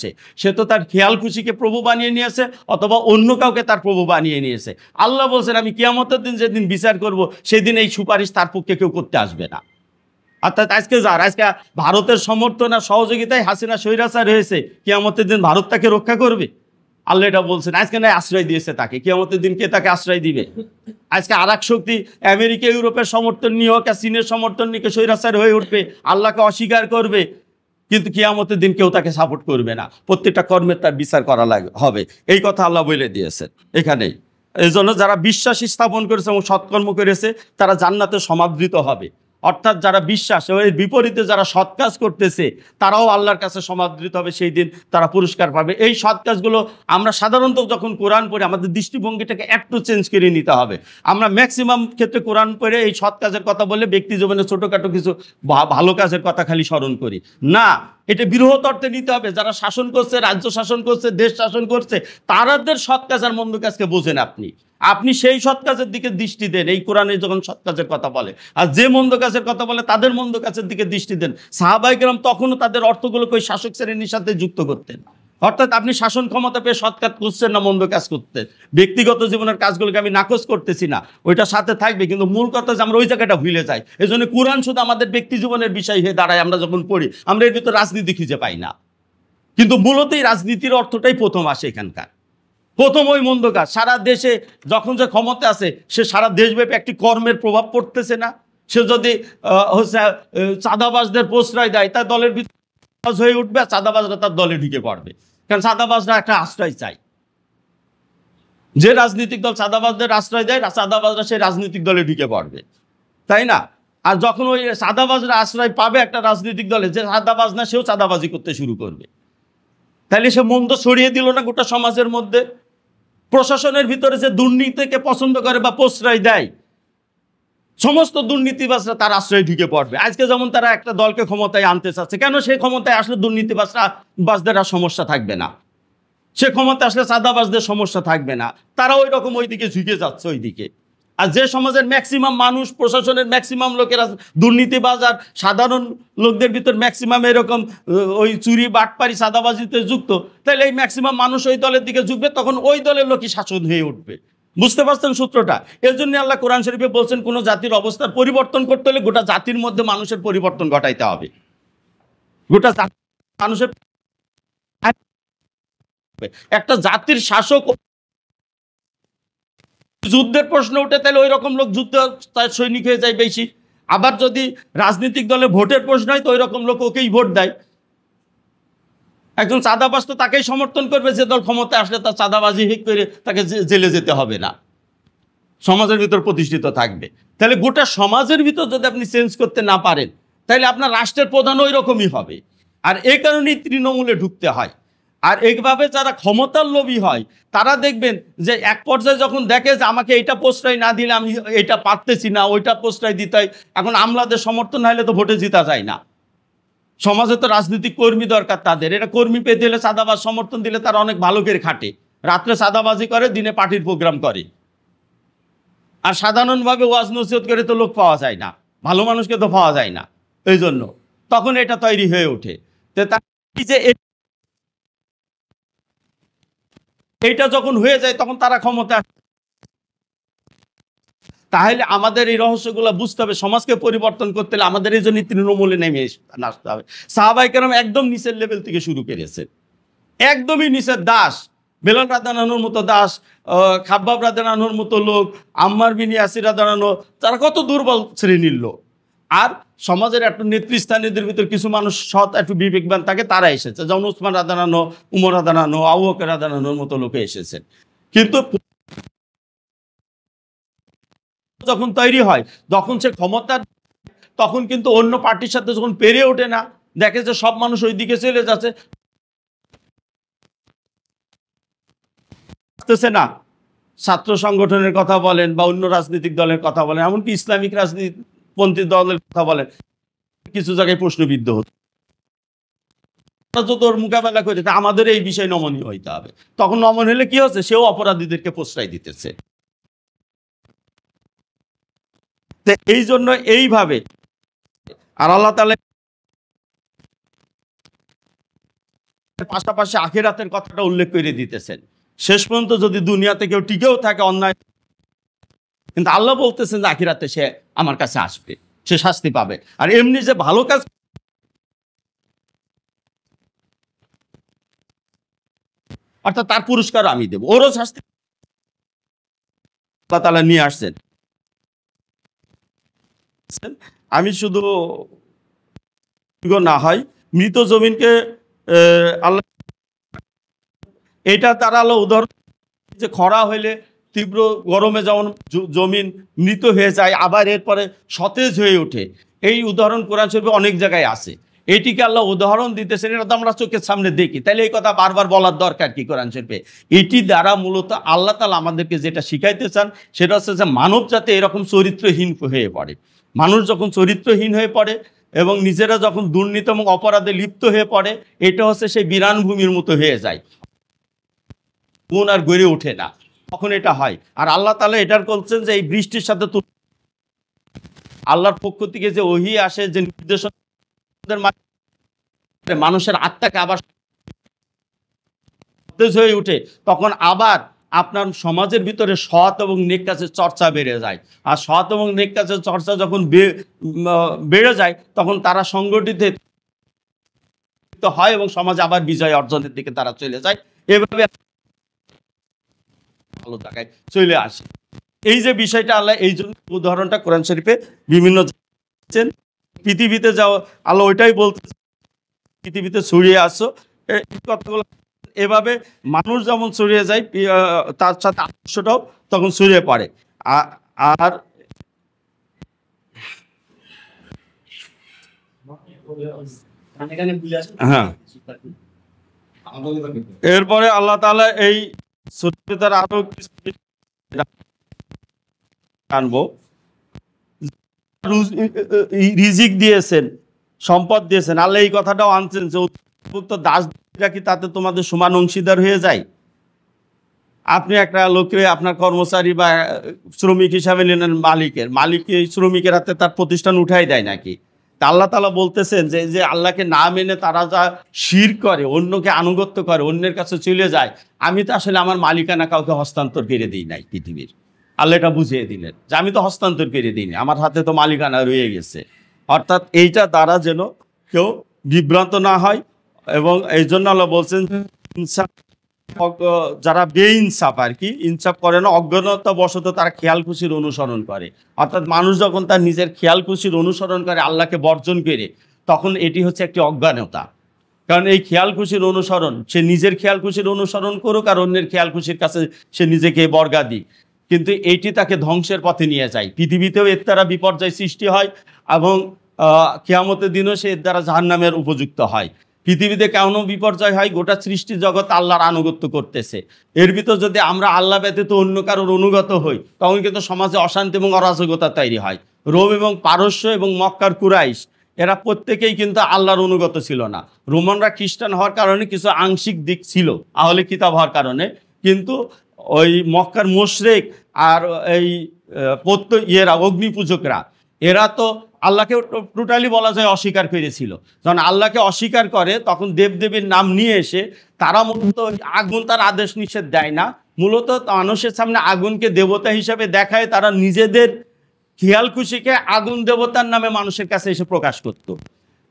সে তো তার খেয়াল খুশিকে প্রভু বানিয়ে নিয়েছে, অথবা অন্য কাউকে তার প্রভু বানিয়ে নিয়েছে। আল্লাহ বলছেন আমি কিয়ামতের দিন যেদিন বিচার করব, সেদিন এই সুপারিশ তার পক্ষে কেউ করতে আসবে না। অর্থাৎ আজকে ভারতের সমর্থন আর সহযোগিতায় হাসিনা স্বৈরাচার হয়েছে, কিয়ামতের দিন ভারত তাকে রক্ষা করবে? আল্লাহ এটা বলছেন। আজকে না আশ্রয় দিয়েছে তাকে, কিয়ামতের দিন কে তাকে আশ্রয় দিবে? আজকে আর এক শক্তি আমেরিকা, ইউরোপের সমর্থন নিয়ে হোক, চীনের সমর্থন নিয়ে স্বৈরাচার হয়ে উঠবে, আল্লাহকে অস্বীকার করবে, কিন্তু কিয়ামতের দিন কেউ তাকে সাপোর্ট করবে না। প্রত্যেকটা কর্মের তার বিচার করা হবে, এই কথা আল্লাহ বলে দিয়েছেন এখানেই। এই জন্য যারা বিশ্বাস স্থাপন করেছে এবং সৎকর্ম করেছে তারা জান্নাতে সমাদৃত হবে। অর্থাৎ যারা বিশ্বাস, এর বিপরীতে যারা সৎ কাজ করতেছে তারাও আল্লাহর কাছে সমাদৃত হবে, সেই দিন তারা পুরস্কার পাবে। এই সৎ কাজগুলো আমরা সাধারণত যখন কোরআন পড়ে আমাদের দৃষ্টিভঙ্গিটাকে একটু চেঞ্জ করে নিতে হবে। আমরা ম্যাক্সিমাম ক্ষেত্রে কোরআন পড়ে এই সৎ কাজের কথা বলে ব্যক্তি জীবনে ছোটোখাটো কিছু ভালো কাজের কথা খালি স্মরণ করি না, এটা বৃহৎ অর্থে নিতে হবে। যারা শাসন করছে, রাজ্য শাসন করছে, দেশ শাসন করছে, তাদের সৎ কাজ আর মন্দ কাজকে বোঝেন আপনি সেই সৎ কাজের দিকে দৃষ্টি দেন। এই কোরআনে যখন সৎ কাজের কথা বলে, আর যে মন্দ কাজের কথা বলে তাদের মন্দ কাজের দিকে দৃষ্টি দেন। সাহাবায়ে কেরাম তখনও তাদের অর্থগুলোকে ওই শাসক শ্রেণীর সাথে যুক্ত করতেন। অর্থাৎ আপনি শাসন ক্ষমতা পেয়ে সৎ কাজ করছেন না মন্দ কাজ করতেন, ব্যক্তিগত জীবনের কাজগুলোকে আমি নাকচ করতেছি না, ওইটা সাথে থাকবে, কিন্তু মূল কথা যে আমরা ওই জায়গাটা ভুলে যাই। এই জন্য কোরআন শুধু আমাদের ব্যক্তি জীবনের বিষয় হয়ে দাঁড়ায়। আমরা যখন পড়ি আমরা এর ভিতরে রাজনীতি খুঁজে পাই না, কিন্তু মূলত এই রাজনীতির অর্থটাই প্রথম আসে এখানকার। প্রথম ওই মন্দ কাজ। সারা দেশে যখন যে ক্ষমতা আছে, সে সারা দেশব্যাপী একটি কর্মের প্রভাব পড়তেছে না। সে যদি চাঁদাবাজদের প্রশ্রয় দেয়, তার দলের ভিতরে হয়ে উঠবে, আর চাঁদাবাজরা তার দলে ঢুকে পড়বে, কারণ চাঁদাবাজরা একটা আশ্রয় চায়। যে রাজনৈতিক দল চাঁদাবাজদের আশ্রয় দেয়, চাঁদাবাজরা সেই রাজনৈতিক দলে ঢুকে পড়বে, তাই না? আর যখন ওই চাঁদাবাজরা আশ্রয় পাবে একটা রাজনৈতিক দলে, যে চাঁদাবাজ না সেও চাঁদাবাজি করতে শুরু করবে, তাহলে সে মন্দ ছড়িয়ে দিল না গোটা সমাজের মধ্যে। প্রশাসনের ভিতরে যে দুর্নীতিকে পছন্দ করে বা প্রশ্রয় দেয়, সমস্ত দুর্নীতিবাজরা তার আশ্রয়ে ঢুকে পড়বে। আজকে যেমন তারা একটা দলকে ক্ষমতায় আনতে চাচ্ছে, কেন সেই ক্ষমতায় আসলে দুর্নীতিবাজদের আর সমস্যা থাকবে না, সে ক্ষমতা আসলে চাঁদাবাজদের সমস্যা থাকবে না, তারা ওই রকম ওইদিকে ঝুঁকে যাচ্ছে ওইদিকে। আর যে সমাজের ম্যাক্সিমাম মানুষ, প্রশাসনের ম্যাক্সিমাম লোকেরা দুর্নীতিবাজ, আর সাধারণ লোকদের ভিতর ম্যাক্সিমাম এরকম ওই চুরি বাটপারি চাঁদাবাজিতে যুক্ত, তাহলে এই ম্যাক্সিমাম মানুষ ওই দলের দিকে ঝুঁকবে, তখন ওই দলের লোকই শাসন হয়ে উঠবে। বুঝতে পারছেন সূত্রটা? এর জন্য আল্লাহ কোরআন শরীফে বলছেন, কোনো জাতির অবস্থার পরিবর্তন করতে হলে গোটা জাতির মধ্যে মানুষের পরিবর্তন ঘটাইতে হবে। গোটা মানুষের একটা জাতির শাসক, যুদ্ধের প্রশ্ন উঠে তাহলে ওই রকম লোক যুদ্ধ তার সৈনিক হয়ে যায় বেশি। আবার যদি রাজনৈতিক দলে ভোটের প্রশ্ন হয় তো ওই রকম লোক ওকেই ভোট দেয়। একজন চাঁদাবাজ তো তাকেই সমর্থন করবে যে দল ক্ষমতায় আসলে তার চাঁদাবাজি করে তাকে জেলে যেতে হবে না, সমাজের ভিতর প্রতিষ্ঠিত থাকবে। তাহলে গোটা সমাজের ভিতর যদি আপনি চেঞ্জ করতে না পারেন, তাহলে আপনার রাষ্ট্রের প্রধান ওই রকমই হবে। আর এই কারণেই তৃণমূলে ঢুকতে হয়। আর এইভাবে যারা ক্ষমতার লোভী হয়, তারা দেখবেন যে এক পর্যায়ে যখন দেখে যে আমাকে এইটা প্রশ্রয় না দিলে আমি এইটা পারতেছি না, ওইটা প্রশ্রয় দিতে হয়, এখন আমলাদের সমর্থন না হলে তো ভোটে জিতা যায় না। সমাজে তো রাজনৈতিক কর্মী দরকার তাদের, এটা কর্মী পেতে হলে চাঁদাবাজ সমর্থন দিলে তারা অনেক ভালো করে খাটে, রাত্রে চাঁদাবাজি করে, দিনে পার্টির প্রোগ্রাম করে। আর সাধারণভাবে ওয়াজ নসিহত করে তো লোক পাওয়া যায় না, ভালো মানুষকে তো পাওয়া যায় না। এই জন্য তখন এটা তৈরি হয়ে ওঠে। তো যে এইটা যখন হয়ে যায় তখন তারা ক্ষমতা, তাহলে আমাদের এই রহস্যগুলো বুঝতে হবে। সমাজকে পরিবর্তন করতে হলে আমাদের এই জন্য তৃণমূলে নেমে আসতে হবে। সাহাবায়ে কেরাম একদম নিচের লেভেল থেকে শুরু করেছে, একদমই নিচের দাস, বেলাল রাদিয়াল্লাহু আনহুর মতো দাস, খাব্বাব রাদিয়াল্লাহু আনহুর মতো লোক, আম্মার বিন ইয়াসির রাদিয়াল্লাহু আনহু, তারা কত দুর্বল শ্রেণীর লোক। আর সমাজের একটু নেতৃস্থানীয়দের ভিতর কিছু মানুষ সৎ একটু বিবেকবান থাকে, তারা এসেছে, যেমন উসমান রাদিয়াল্লাহু আনহু, উমর রাদিয়াল্লাহু আনহু, আবু বকর রাদিয়াল্লাহু আনহুর মতো লোকে এসেছেন। কিন্তু যখন তৈরি হয়, যখন সে ক্ষমতা, তখন কিন্তু অন্য পার্টির সাথে যখন পেরে ওঠে না, দেখে যে সব মানুষ ওই দিকে চলে যাচ্ছে না, ছাত্র সংগঠনের কথা বলেন বা অন্য রাজনৈতিক দলের কথা বলেন, এমনকি ইসলামিক রাজনীতিপন্থী দলের কথা বলেন, কিছু জায়গায় প্রশ্নবিদ্ধ হচ্ছে, যত মোকাবেলা করে আমাদের এই বিষয়ে নমনীয় হইতে হবে। তখন নমন হলে কি হচ্ছে, সেও অপরাধীদেরকে প্রশ্রয় দিতেছে। এই জন্য এইভাবে আর আল্লাহ তাআলা পাশাপাশি আখিরাতের কথাটা উল্লেখ করে দিতেছেন। শেষ পর্যন্ত যদি দুনিয়াতে কেউ টিকেও থাকে অন্যায়, কিন্তু আল্লাহ বলতেছেন যে আখিরাতে সে আমার কাছে আসবে, সে শাস্তি পাবে। আর এমনি যে ভালো কাজ, অর্থাৎ তার পুরস্কার আমি দেব, ওরও শাস্তি আল্লাহ তাআলা নিয়ে আসছেন। আমি শুধু না হয় মৃত জমিনকে আল্লাহ, এটা তারা আল্লাহ উদাহরণ, যে খরা হইলে তীব্র গরমে যেমন জমিন মৃত হয়ে যায়, আবার এরপরে সতেজ হয়ে ওঠে, এই উদাহরণ কোরআন শরীফে অনেক জায়গায় আছে। এটিকে আল্লাহ উদাহরণ দিতেছেন, এটা তো আমরা চোখের সামনে দেখি, তাহলে এই কথা বারবার বলার দরকার কি কোরআন শরীফে? এটি দ্বারা মূলত আল্লাহ তাআলা আমাদেরকে যেটা শিখাইতে চান সেটা হচ্ছে যে মানব জাতি এরকম চরিত্রহীন হয়ে পড়ে। মানুষ যখন চরিত্রহীন হয়ে পড়ে এবং নিজেরা যখন দুর্নীতি এবং অপরাধে লিপ্ত হয়ে পড়ে, এটা হচ্ছে সেই বিরান ভূমির মতো হয়ে যায়, গুণ আর গড়ে ওঠে না, তখন এটা হয়। আর আল্লাহ তাআলা এটার বলছেন যে এই বৃষ্টির সাথে আল্লাহর পক্ষ থেকে যে ওহী আসে, যে নির্দেশনাদের মাধ্যমে মানুষের আত্মাকে আবার সতেজ হয়ে ওঠে, তখন আবার আপনার সমাজের ভিতরে সৎ এবং নেক কাজের চর্চা বেড়ে যায়। আর সৎ এবং নেক কাজের চর্চা যখন বেড়ে যায়, তখন তারা সংগঠিত হয় এবং সমাজে আবার বিজয় অর্জনের দিকে তারা চলে যায়, এভাবে ভালো জায়গায় চলে আসে। এই যে বিষয়টা আল্লাহ এই জন্য উদাহরণটা কোরআন শরীফে বিভিন্ন পৃথিবীতে যাও, আল্লাহ ওইটাই বলতে, পৃথিবীতে ছড়িয়ে আসো, এই কথাগুলো এভাবে মানুষ যেমন ছড়িয়ে যায়, তার সাথে আদর্শটাও তখন ছড়িয়ে পড়ে। আর হ্যাঁ, এরপরে আল্লাহ তাআলা এই সূরার আরো আনবো, রিজিক দিয়েছেন, সম্পদ দিয়েছেন, আল্লাহ এই কথাটাও আনছেন যে অতিরিক্ত দাসরা কি তাতে তোমাদের সমান অংশীদার হয়ে যায়? আপনি একটা লোককে আপনার কর্মচারী বা শ্রমিক হিসাবে নিলেন, মালিক এই শ্রমিকের হাতে তার প্রতিষ্ঠান উঠাই দেয় নাকি? তা আল্লাহ তাআলা বলতেছেন যে যে আল্লাহকে না মেনে তারা যা শিরক করে, অন্যকে আনুগত্য করে, অন্যের কাছে চলে যায়, আমি তো আসলে আমার মালিকানা কাউকে হস্তান্তর করে দিই নাই পৃথিবীর। আল্লাহ এটা বুঝিয়ে দিলেন যে আমি তো হস্তান্তর করে দিইনি, আমার হাতে তো মালিকানা রয়ে গেছে। অর্থাৎ এইটা দ্বারা যেন কেউ বিভ্রান্ত না হয়, এবং এই জন্য আল্লাহ বলছেন যারা বেইনসাফ আর কি, ইনসাফ করে না, অজ্ঞানতা বশত তারা খেয়াল খুশির অনুসরণ করে। অর্থাৎ মানুষ যখন তার নিজের খেয়াল খুশির অনুসরণ করে আল্লাহকে বর্জন করে, তখন এটি হচ্ছে একটি অজ্ঞানতা। কারণ এই খেয়াল খুশির অনুসরণ, সে নিজের খেয়াল খুশির অনুসরণ করুক আর অন্যের খেয়াল খুশির কাছে সে নিজেকে বর্গা দিক, কিন্তু এটি তাকে ধ্বংসের পথে নিয়ে যায়। পৃথিবীতেও এর দ্বারা বিপর্যয় সৃষ্টি হয় এবং কিয়ামতের দিনও সে এর দ্বারা জাহান্নামের উপযুক্ত হয়। পৃথিবীতে কেমন বিপর্যয় হয়? গোটা সৃষ্টি জগৎ আল্লাহর আনুগত্য করতেছে, এর ভিতর যদি আমরা আল্লাহ ব্যতীত অন্য কারোর অনুগত হই, তখন কিন্তু সমাজে অশান্তি এবং অরাজকতা তৈরি হয়। রোম এবং পারস্য এবং মক্কার কুরাইশ এরা প্রত্যেকেই কিন্তু আল্লাহর অনুগত ছিল না। রোমানরা খ্রিস্টান হওয়ার কারণে কিছু আংশিক দিক ছিল, আহলে কিতাব হওয়ার কারণে, কিন্তু ওই মক্কার মুশরিক আর এই অগ্নি পূজকরা, এরা তো আল্লাহকে টোটালি বলা যায় অস্বীকার করেছিল। যখন আল্লাহকে অস্বীকার করে তখন দেবদেবীর নাম নিয়ে এসে তারা মূলত আগুন তার আদেশ নিষেধ দেয় না, মূলত মানুষের সামনে আগুনকে দেবতা হিসাবে দেখায়। তারা নিজেদের খেয়াল খুশিকে আগুন দেবতার নামে মানুষের কাছে এসে প্রকাশ করত।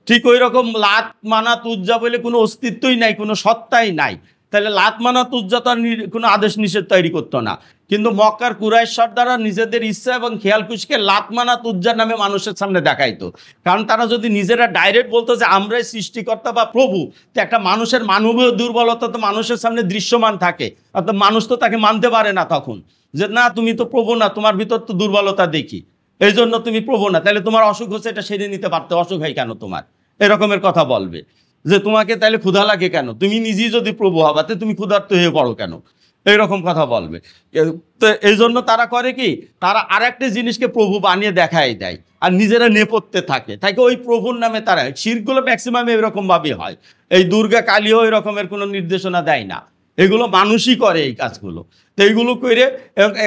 ঠিক ওই রকম লাত মানাত উজ্জা বলে কোনো অস্তিত্বই নাই, কোনো সত্তাই নাই। তাহলে লাত মানাত উজ্জা তো কোনো আদেশ নিষেধ তৈরি করতো না, কিন্তু মক্কার কুরাইশ সর্দাররা নিজেদের ইচ্ছা এবং খেয়াল খুশিকে লাত মানাত উজ্জার নামে মানুষের সামনে দেখাইতো। কারণ তারা যদি নিজেরা ডাইরেক্ট বলতো যে আমরাই সৃষ্টিকর্তা বা প্রভু, তো একটা মানুষের মানবীয় দুর্বলতা তো মানুষের সামনে দৃশ্যমান থাকে, অর্থাৎ মানুষ তো তাকে মানতে পারে না তখন, যে না তুমি তো প্রভু না, তোমার ভিতর তো দুর্বলতা দেখি, এই জন্য তুমি প্রভু না, তাহলে তোমার অসুখ হচ্ছে এটা সেরে নিতে পারতে, অসুখ হয় কেন তোমার, এরকমের কথা বলবে। যে তোমাকে তাহলে ক্ষুধা লাগে কেন, তুমি নিজেই যদি প্রভু হবাতে তুমি ক্ষুধার্ত হয়ে পড়ো কেন, এইরকম কথা বলবে। তো এই জন্য তারা করে কি, তারা আর একটা জিনিসকে প্রভু বানিয়ে দেখাই দেয় আর নিজেরা নেপথ্যে থাকে, ওই প্রভুর নামে তারা শিরকগুলো ম্যাক্সিমাম এরকমভাবেই হয়। এই দুর্গা কালীও এই রকমের কোনো নির্দেশনা দেয় না, এগুলো মানুষই করে এই কাজগুলো। তো এইগুলো করে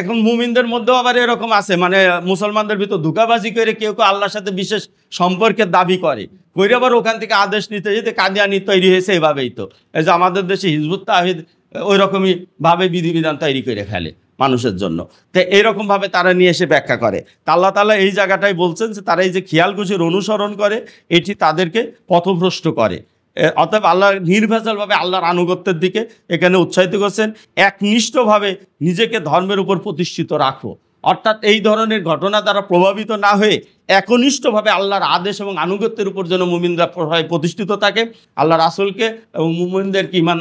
এখন মুমিনদের মধ্যেও আবার এরকম আছে, মানে মুসলমানদের ভিতর ধোঁকাবাজি করে কেউ কেউ আল্লাহর সাথে বিশেষ সম্পর্কের দাবি করে, করে আবার ওখান থেকে আদেশ নিতে যেতে কাদিয়ানি তৈরি হয়েছে। এভাবেই তো এই যে আমাদের দেশে হিজবুত তাওহীদ ওই রকমই ভাবে বিধিবিধান তৈরি করে ফেলে মানুষের জন্য। তো এইরকমভাবে তারা নিয়ে এসে ব্যাখ্যা করে। তা আল্লাহ তাআলা এই জায়গাটাই বলছেন যে তারা এই যে খেয়াল খুশির অনুসরণ করে, এটি তাদেরকে পথভ্রষ্ট করে। অতএব আল্লাহ নির্ভেজালভাবে আল্লাহর আনুগত্যের দিকে এখানে উৎসাহিত করছেন। একনিষ্ঠভাবে নিজেকে ধর্মের উপর প্রতিষ্ঠিত রাখো, অর্থাৎ এই ধরনের ঘটনা দ্বারা প্রভাবিত না হয়ে একনিষ্ঠভাবে আল্লাহর আদেশ এবং আনুগত্যের উপর যেন মুমিনরা প্রতিষ্ঠিত থাকে। আল্লাহ রাসূলকে এবং মুমিনদেরকে ঈমান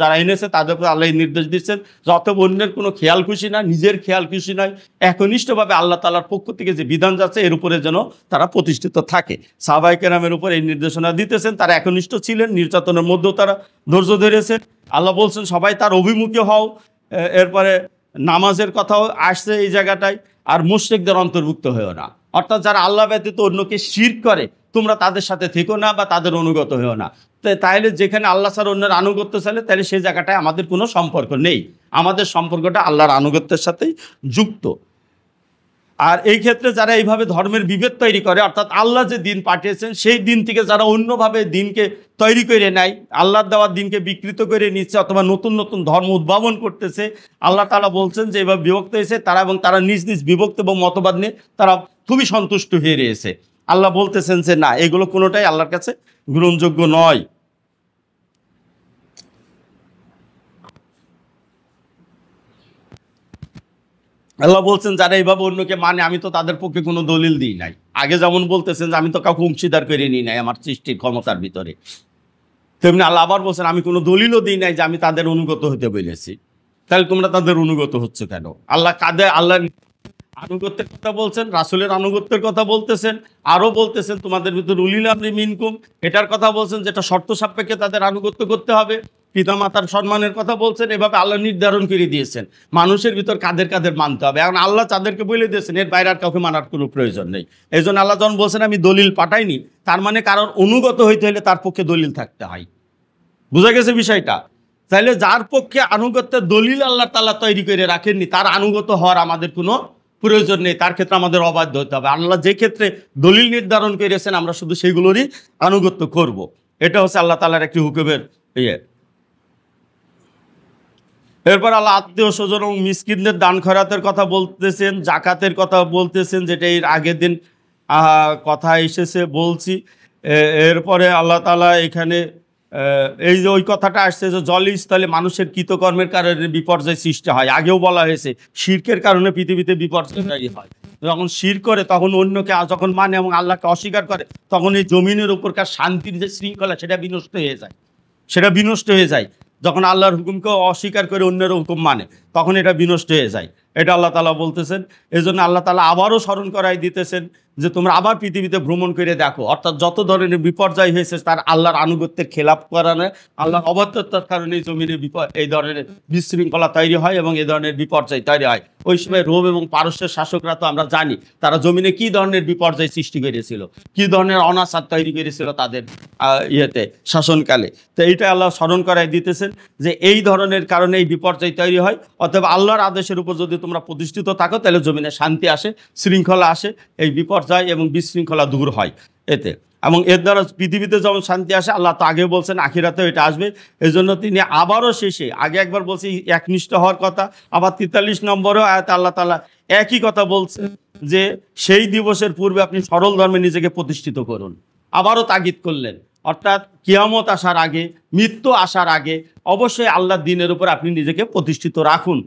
যারা এনেছে তাদের উপর আল্লাহ নির্দেশ দিচ্ছেন যে অতএব অন্যের কোনো খেয়াল খুশি না, নিজের খেয়াল খুশি নয়, একনিষ্ঠভাবে আল্লাহ তাআলার পক্ষ থেকে যে বিধান যাচ্ছে এর উপরে যেন তারা প্রতিষ্ঠিত থাকে। সাহাবায়ে কেরামের উপর এই নির্দেশনা দিতেছেন, তারা একনিষ্ঠ ছিলেন, নির্যাতনের মধ্যেও তারা ধৈর্য ধরেছেন। আল্লাহ বলছেন সবাই তার অভিমুখী হও। এরপরে নামাজের কথাও আসছে এই জায়গাটায়, আর মুশরিকদের অন্তর্ভুক্ত হয়েও না, অর্থাৎ যারা আল্লাহ ব্যতীত অন্যকে শিরক করে তোমরা তাদের সাথে থেকো না বা তাদের অনুগত হয়েও না। তাইলে যেখানে আল্লাহ ছাড়া অন্যের আনুগত্য চাইলে তাহলে সেই জায়গাটায় আমাদের কোনো সম্পর্ক নেই, আমাদের সম্পর্কটা আল্লাহর আনুগত্যের সাথেই যুক্ত। আর এই ক্ষেত্রে যারা এইভাবে ধর্মের বিভেদ তৈরি করে, অর্থাৎ আল্লাহ যে দিন পাঠিয়েছেন সেই দিন থেকে যারা অন্যভাবে দিনকে তৈরি করে নেয়, আল্লাহর দেওয়ার দিনকে বিকৃত করে নিচ্ছে অথবা নতুন নতুন ধর্ম উদ্ভাবন করতেছে, আল্লাহ তাআলা বলছেন যে এভাবে বিভক্ত হয়েছে তারা, এবং তারা নিজ নিজ বিভক্ত এবং মতবাদ নিয়ে তারা খুবই সন্তুষ্ট হয়ে রয়েছে। আল্লাহ বলতেছেন যে না, এগুলো কোনোটাই আল্লাহর কাছে গ্রহণযোগ্য নয়। আল্লাহ বলছেন যারা এইভাবে অন্যকে মানে আমি তো তাদের পক্ষে কোনো দলিল দিই নাই। আগে যেমন বলতেছেন যে আমি তো কাউকে অংশীদার করে নিই নাই আমার সৃষ্টির ক্ষমতার ভিতরে, তেমনি আল্লাহ আবার বলছেন আমি কোনো দলিলও দিই নাই যে আমি তাদের অনুগত হতে বলেছি। তাহলে তোমরা তাদের অনুগত হচ্ছে কেন? আল্লাহ আনুগত্যের কথা বলছেন, রাসূলের আনুগত্যের কথা বলতেছেন, আরো বলতেছেন তোমাদের ভিতর উলিল আমরি মিনকুম, এটার কথা বলছেন যেটা শর্ত সাপেক্ষে তাদের আনুগত্য করতে হবে। পিতামাতার সম্মানের কথা বলছেন, এভাবে আল্লাহ নির্ধারণ করে দিয়েছেন মানুষের ভিতর কাদের কাদের মানতে হবে। এখন আল্লাহ তাদেরকে বলে দিয়েছেন এর বাইরে আর কাউকে মানার কোনো প্রয়োজন নেই। এই জন্য আল্লাহ যখন বলছেন আমি দলিল পাঠাইনি, তার মানে কারোর অনুগত হইতে হলে তার পক্ষে দলিল থাকতে হয়। বুঝা গেছে বিষয়টা? তাহলে যার পক্ষে আনুগত্যের দলিল আল্লাহ তাআলা তৈরি করে রাখেননি, তার আনুগত হওয়ার আমাদের কোনো প্রয়োজন নেই। তার ক্ষেত্রে আমাদের অবাধ্য হতে হবে। আল্লাহ যে ক্ষেত্রে দলিল নির্ধারণ করেছেন আমরা শুধু সেগুলোরই আনুগত্য করব। এটা হচ্ছে আল্লাহ তাআলার একটি হুকুমের ইয়ে। এরপর আল্লাহ আত্মীয় স্বজন এবং মিসকিনদের দান খয়রাতের কথা বলতেছেন, জাকাতের কথা বলতেছেন, যেটা এর আগের দিন কথা এসেছে বলছি। এরপরে আল্লাহ তাআলা এখানে এই যে ওই কথাটা আসছে যে জলস্থলে মানুষের কৃতকর্মের কারণে বিপর্যয় সৃষ্টি হয়। আগেও বলা হয়েছে শিরকের কারণে পৃথিবীতে বিপর্যয় তৈরি হয়। যখন শির করে তখন অন্যকে যখন মানে এবং আল্লাহকে অস্বীকার করে তখন এই জমিনের উপরকার শান্তির যে শৃঙ্খলা সেটা বিনষ্ট হয়ে যায়, সেটা বিনষ্ট হয়ে যায়। যখন আল্লাহর হুকুমকে অস্বীকার করে অন্যের হুকুম মানে তখন এটা বিনষ্ট হয়ে যায়। এটা আল্লাহ তাআলা বলতেছেন। এই জন্য আল্লাহ তাআলা আবারও স্মরণ করাই দিতেছেন যে তোমরা আবার পৃথিবীতে ভ্রমণ করে দেখো, অর্থাৎ যত ধরনের বিপর্যয় হয়েছে তার আল্লাহর আনুগত্যের খেলাপ করানো, আল্লাহর অবাধ্যতার কারণে জমিনে এই ধরনের বিশৃঙ্খলা তৈরি হয় এবং এই ধরনের বিপর্যয় তৈরি হয়। ওই সময় রোম এবং পারস্যের শাসকরা তো আমরা জানি তারা জমিনে কি ধরনের বিপর্যয় সৃষ্টি করেছিল, কি ধরনের অনাচার তৈরি করেছিল তাদের ইয়েতে শাসনকালে। তো এইটা আল্লাহ স্মরণ করাই দিতেছেন যে এই ধরনের কারণে এই বিপর্যয় তৈরি হয়। অথবা আল্লাহর আদেশের উপর যদি তোমরা প্রতিষ্ঠিত থাকো তাহলে জমিনে শান্তি আসে, শৃঙ্খলা আসে, এই বিপর্যয় এবং বিশৃঙ্খলা দূর হয় এতে। এবং এর দ্বারা পৃথিবীতে যেমন শান্তি আসে, আল্লাহ তো আগে বলছেন আখিরাতেও এটা আসবে। এই জন্য তিনি আবারও শেষে আগে একবার বলছি একনিষ্ঠ হওয়ার কথা, আবার 43 নম্বরেও আয়াতে আল্লাহ তাআলা একই কথা বলছেন যে সেই দিবসের পূর্বে আপনি সরল ধর্মে নিজেকে প্রতিষ্ঠিত করুন। আবারও তাগিদ করলেন, অর্থাৎ কিয়ামত আসার আগে, মৃত্যু আসার আগে অবশ্যই আল্লাহর দ্বীনের উপর আপনি নিজেকে প্রতিষ্ঠিত রাখুন।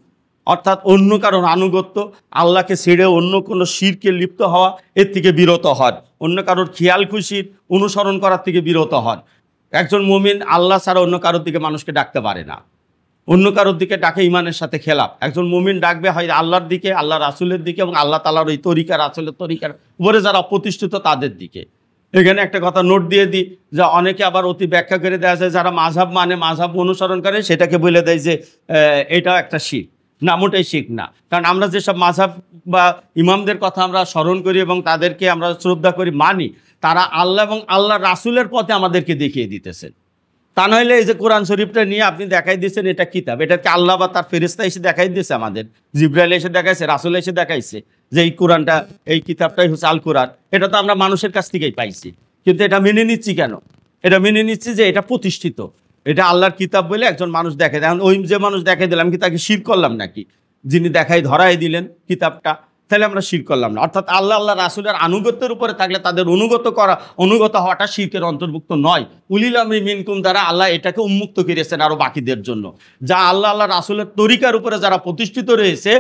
অর্থাৎ অন্য কারোর আনুগত্য, আল্লাহকে ছেড়ে অন্য কোনো শিরকে লিপ্ত হওয়া, এর থেকে বিরত হন। অন্য কারোর খেয়াল খুশির অনুসরণ করার থেকে বিরত হন। একজন মুমিন আল্লাহ ছাড়া অন্য কারোর দিকে মানুষকে ডাকতে পারে না। অন্য কারোর দিকে ডাকে ইমানের সাথে খেলাপ। একজন মুমিন ডাকবে হয় আল্লাহর দিকে, আল্লাহ রাসূলের দিকে এবং আল্লাহ তাআলার ওই তরিকা, রাসূলের তরিকার উপরে যারা প্রতিষ্ঠিত তাদের দিকে। এখানে একটা কথা নোট দিয়ে দিই যে অনেকে আবার অতি ব্যাখ্যা করে দেওয়া যায় যারা মাযহাব মানে, মাযহাব অনুসরণ করে, সেটাকে বলে দেয় যে এটাও একটা শিরক। না, মোটেই শিরক না। কারণ আমরা যেসব মাযহাব বা ইমামদের কথা আমরা স্মরণ করি এবং তাদেরকে আমরা শ্রদ্ধা করি, মানি, তারা আল্লাহ এবং আল্লাহ রাসূলের পথে আমাদেরকে দেখিয়ে দিতেছেন। তা নইলে এই যে কোরআন শরীফটা নিয়ে আপনি দেখাই দিয়েছেন এটা কিতাব, এটাকে আল্লাহ বা তার ফেরেশতা এসে দেখাই দিয়েছে আমাদের, জিবরাইল এসে দেখাইছে, রাসূল এসে দেখাইছে যে এই কোরআনটা, এই কিতাবটাই হচ্ছে আল কোরআন। এটা তো আমরা মানুষের কাছ থেকেই পাইছি, কিন্তু এটা মেনে নিচ্ছি কেন? এটা মেনে নিচ্ছি যে এটা প্রতিষ্ঠিত, এটা আল্লাহর কিতাব বলে একজন মানুষ দেখে। এখন ওই যে মানুষ দেখাই দিলাম কি তাকে শিরক করলাম নাকি? যিনি দেখাই ধরাই দিলেন কিতাবটা, তাহলে আমরা শিরক করলাম না। অর্থাৎ আল্লাহ রাসূলের আনুগত্যের উপরে থাকলে তাদের অনুগত হওয়াটা শিরকের অন্তর্ভুক্ত নয়। উলিল আমরি মিনকুম দ্বারা আল্লাহ এটাকে উন্মুক্ত করেছেন আরো বাকিদের জন্য। যা আল্লাহ রাসূলের তরিকার উপরে যারা প্রতিষ্ঠিত রয়েছে,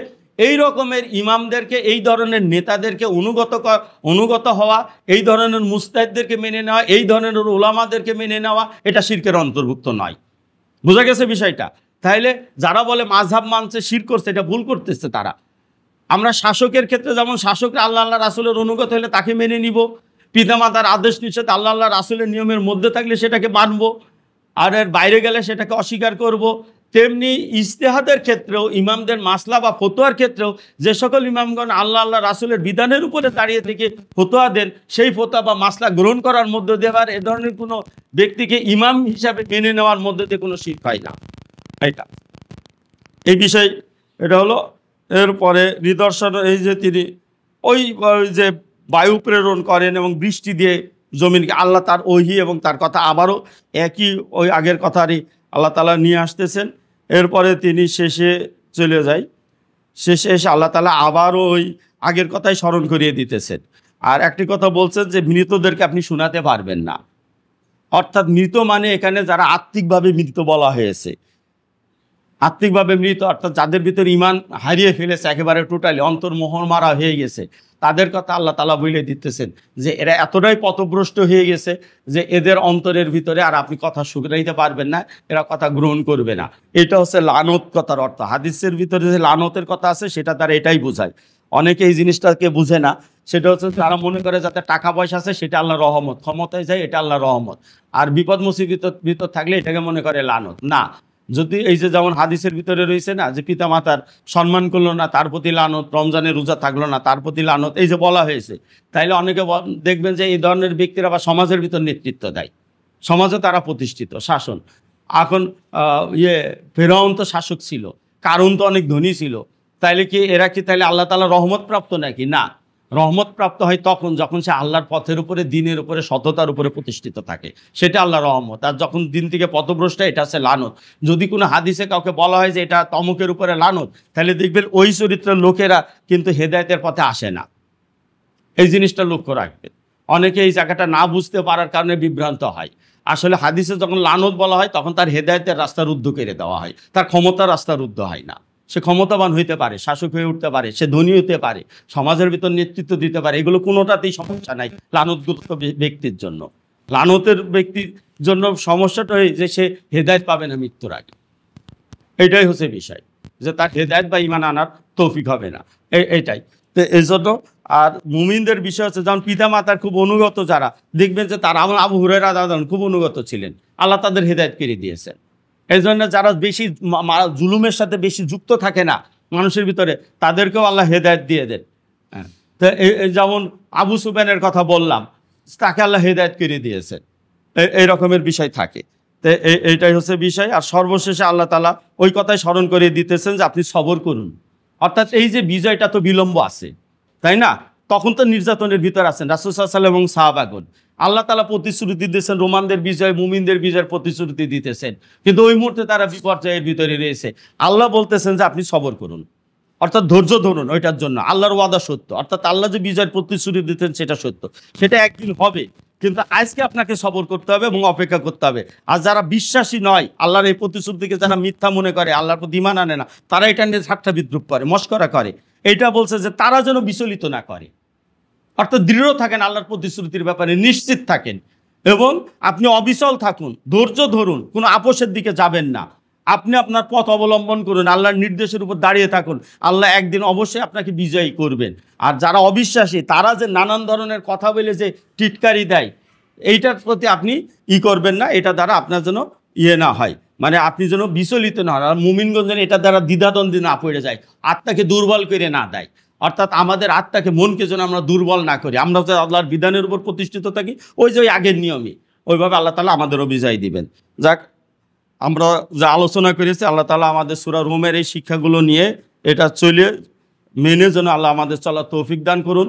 এই রকমের ইমামদেরকে, এই ধরনের নেতাদেরকে অনুগত হওয়া, এই ধরনের মুস্তাহিদদেরকে মেনে নেওয়া, এই ধরনের উলামাদেরকে মেনে নেওয়া, এটা শিরকের অন্তর্ভুক্ত নয়। বোঝা গেছে বিষয়টা? তাইলে যারা বলে মাযহাব মানছে শিরক করছে, এটা ভুল করতেছে তারা। আমরা শাসকের ক্ষেত্রে যেমন শাসকরা আল্লাহ রাসূলের অনুগত হলে তাকে মেনে নিব, পিতামাতার আদেশ নিষেধ আল্লাহ রাসূলের নিয়মের মধ্যে থাকলে সেটাকে মানব, আর এর বাইরে গেলে সেটাকে অস্বীকার করব। তেমনি ইজতিহাদের ক্ষেত্রেও, ইমামদের মাসলা বা ফতোয়ার ক্ষেত্রেও যে সকল ইমামগণ আল্লাহ রাসূলের বিধানের উপরে দাঁড়িয়ে থেকে ফতোয়া দেন, সেই ফতোয়া বা মাসলা গ্রহণ করার মধ্য দিয়ে আর এ ধরনের কোনো ব্যক্তিকে ইমাম হিসাবে মেনে নেওয়ার মধ্যে দিয়ে কোনো শিরক হয় না। এটা এই বিষয়, এটা হলো। এরপরে নিদর্শন এই যে তিনি ওই যে বায়ু প্রেরণ করেন এবং বৃষ্টি দিয়ে জমিনকে, আল্লাহ তার ওহী এবং তার কথা আবারও একই ওই আগের কথারই আল্লাহ তাআলা নিয়ে আসতেছেন। এরপরে তিনি শেষে চলে যায়, শেষে এসে আল্লাহ তাআলা আবারও ওই আগের কথাই স্মরণ করিয়ে দিতেছেন। আর একটি কথা বলছেন যে মৃতদেরকে আপনি শোনাতে পারবেন না। অর্থাৎ মৃত মানে এখানে যারা আত্মিকভাবে মৃত বলা হয়েছে, আত্মিকভাবে মৃত অর্থাৎ যাদের ভিতর ঈমান হারিয়ে ফেলেছে, একেবারে টোটালি অন্তর মোহরমারা হয়ে গেছে, তাদের কথা আল্লাহ তাআলা বলে দিতেছেন যে এরা এতটাই পথভ্রষ্ট হয়ে গেছে যে এদের অন্তরের ভিতরে আর আপনি কথা শুনাইতে পারবেন না, এরা কথা গ্রহণ করবে না। এটা হচ্ছে লানত কথার অর্থ। হাদিসের ভিতরে যে লানতের কথা আছে সেটা তারা এটাই বোঝায়। অনেকে এই জিনিসটাকে বুঝে না। সেটা হচ্ছে তারা মনে করে যাতে টাকা পয়সা আছে সেটা আল্লাহর রহমত, ক্ষমতায় যায় এটা আল্লাহর রহমত, আর বিপদ মুসিবত ভিতর থাকলে এটাকে মনে করে লানত। না, যদি এই যে যেমন হাদিসের ভিতরে রয়েছে না যে পিতা মাতার সম্মান করলো না তার প্রতি লানত, রমজানের রোজা থাকলো না তার প্রতি লানত, এই যে বলা হয়েছে, তাইলে অনেকে দেখবেন যে এই ধরনের ব্যক্তিরা বা সমাজের ভিতর নেতৃত্ব দেয়, সমাজে তারা প্রতিষ্ঠিত শাসন। এখন ফেরাউন তো শাসক ছিল, কারণ তো অনেক ধনী ছিল, তাইলে কি এরা কি তাইলে আল্লাহ তাআলা রহমত প্রাপ্ত নাকি? না, রহমত প্রাপ্ত হয় তখন যখন সে আল্লাহর পথের উপরে, দিনের উপরে, সততার উপরে প্রতিষ্ঠিত থাকে, সেটা আল্লাহ রহমত। আর যখন দিন থেকে পথভ্রষ্ট, এটা হচ্ছে লানত। যদি কোনো হাদিসে কাউকে বলা হয় যে এটা তমকের উপরে লানত, তাহলে দেখবেন ওই চরিত্রের লোকেরা কিন্তু হেদায়েতের পথে আসে না। এই জিনিসটা লক্ষ্য রাখবেন। অনেকে এই জায়গাটা না বুঝতে পারার কারণে বিভ্রান্ত হয়। আসলে হাদিসে যখন লানত বলা হয় তখন তার হেদায়েতের রাস্তা রুদ্ধ করে দেওয়া হয়, তার ক্ষমতার রাস্তা রুদ্ধ হয় না। সে ক্ষমতাবান হইতে পারে, শাসক হয়ে উঠতে পারে, সে ধনী হতে পারে, সমাজের ভিতর নেতৃত্ব দিতে পারে, এগুলো কোনোটাতেই সমস্যা নাই লানতগ্রস্ত ব্যক্তির জন্য। লানতের ব্যক্তির জন্য সমস্যাটা হয় যে সে হেদায়েত পাবে না মৃত্যুর আগে। এটাই হচ্ছে বিষয়, যে তার হেদায়েত বা ঈমান আনার তৌফিক হবে না, এইটাই। তো এই জন্য আর মুমিনদের বিষয় হচ্ছে যেমন পিতা মাতার খুব অনুগত যারা, দেখবেন যে তারা আবু হুরায়রা রাদিয়াল্লাহু খুব অনুগত ছিলেন, আল্লাহ তাদের হেদায়েত করে দিয়েছেন। এই জন্য যারা বেশি জুলুমের সাথে বেশি যুক্ত থাকে না মানুষের ভিতরে, তাদেরকেও আল্লাহ হেদায়েত দিয়ে দেন। হ্যাঁ, তো যেমন আবু সুফিয়ানের কথা বললাম, তাকে আল্লাহ হেদায়েত করে দিয়েছেন। এই রকমের বিষয় থাকে। তো এইটাই হচ্ছে বিষয়। আর সর্বশেষে আল্লাহ তাআলা ওই কথাই স্মরণ করে দিতেছেন যে আপনি সবর করুন। অর্থাৎ এই যে বিজয়টা তো বিলম্ব আছে, তাই না? তখন তো নির্যাতনের ভিতর আছেন রাসূল সাল্লাল্লাহু আলাইহি ওয়াসাল্লাম এবং সাহাবাগণ। আল্লাহ তাআলা প্রতিশ্রুতি দিতেছেন রোমানদের বিজয়, মুমিনদের বিজয়ের প্রতিশ্রুতি দিতেছেন, কিন্তু ওই মুহূর্তে তারা বিপর্যয়ের ভিতরে রয়েছে। আল্লাহ বলতেছেন যে আপনি সবর করুন, অর্থাৎ ধৈর্য ধরুন। ওইটার জন্য আল্লাহর ওয়াদা সত্য, অর্থাৎ আল্লাহ যে বিজয়ের প্রতিশ্রুতি দিতেন সেটা সত্য, সেটা একদিন হবে। কিন্তু আজকে আপনাকে সবর করতে হবে এবং অপেক্ষা করতে হবে। আর যারা বিশ্বাসী নয়, আল্লাহর এই প্রতিশ্রুতিকে যারা মিথ্যা মনে করে, আল্লাহর প্রতি ঈমান আনে না, তারা এটা নিয়ে ঠাট্টা বিদ্রূপ করে, মস্করা করে। এটা বলছে যে তারা যেন বিচলিত না করে, অর্থাৎ দৃঢ় থাকেন আল্লাহর প্রতিশ্রুতির ব্যাপারে, নিশ্চিত থাকেন এবং আপনি অবিচল থাকুন, ধৈর্য ধরুন, কোনো আপোষের দিকে যাবেন না। আপনি আপনার পথ অবলম্বন করুন, আল্লাহর নির্দেশের উপর দাঁড়িয়ে থাকুন, আল্লাহ একদিন অবশ্যই আপনাকে বিজয়ী করবেন। আর যারা অবিশ্বাসী, তারা যে নানান ধরনের কথা বলে যে টিটকারি দেয়, এইটার প্রতি আপনি করবেন না। এটা দ্বারা আপনার জন্য না হয়, মানে আপনি যেন বিচলিত না হন, আর মুমিনগণ যেন এটা দ্বারা দ্বিধাদ্বন্দ্বে না পড়ে যায়, আত্মাকে দুর্বল করে না দেয়। অর্থাৎ আমাদের আত্মাকে, মনকে যেন আমরা দুর্বল না করি, আমরা যে আল্লাহর বিধানের উপর প্রতিষ্ঠিত থাকি, ওই যে ওই আগের নিয়মই, ওইভাবে আল্লাহ তাআলা আমাদেরও বিজয় দিবেন। যাক, আমরা যা আলোচনা করেছি, আল্লাহ তাআলা আমাদের সূরা রুমের এই শিক্ষাগুলো নিয়ে এটা চলে মেনে যেন আল্লাহ আমাদের চলার তৌফিক দান করুন।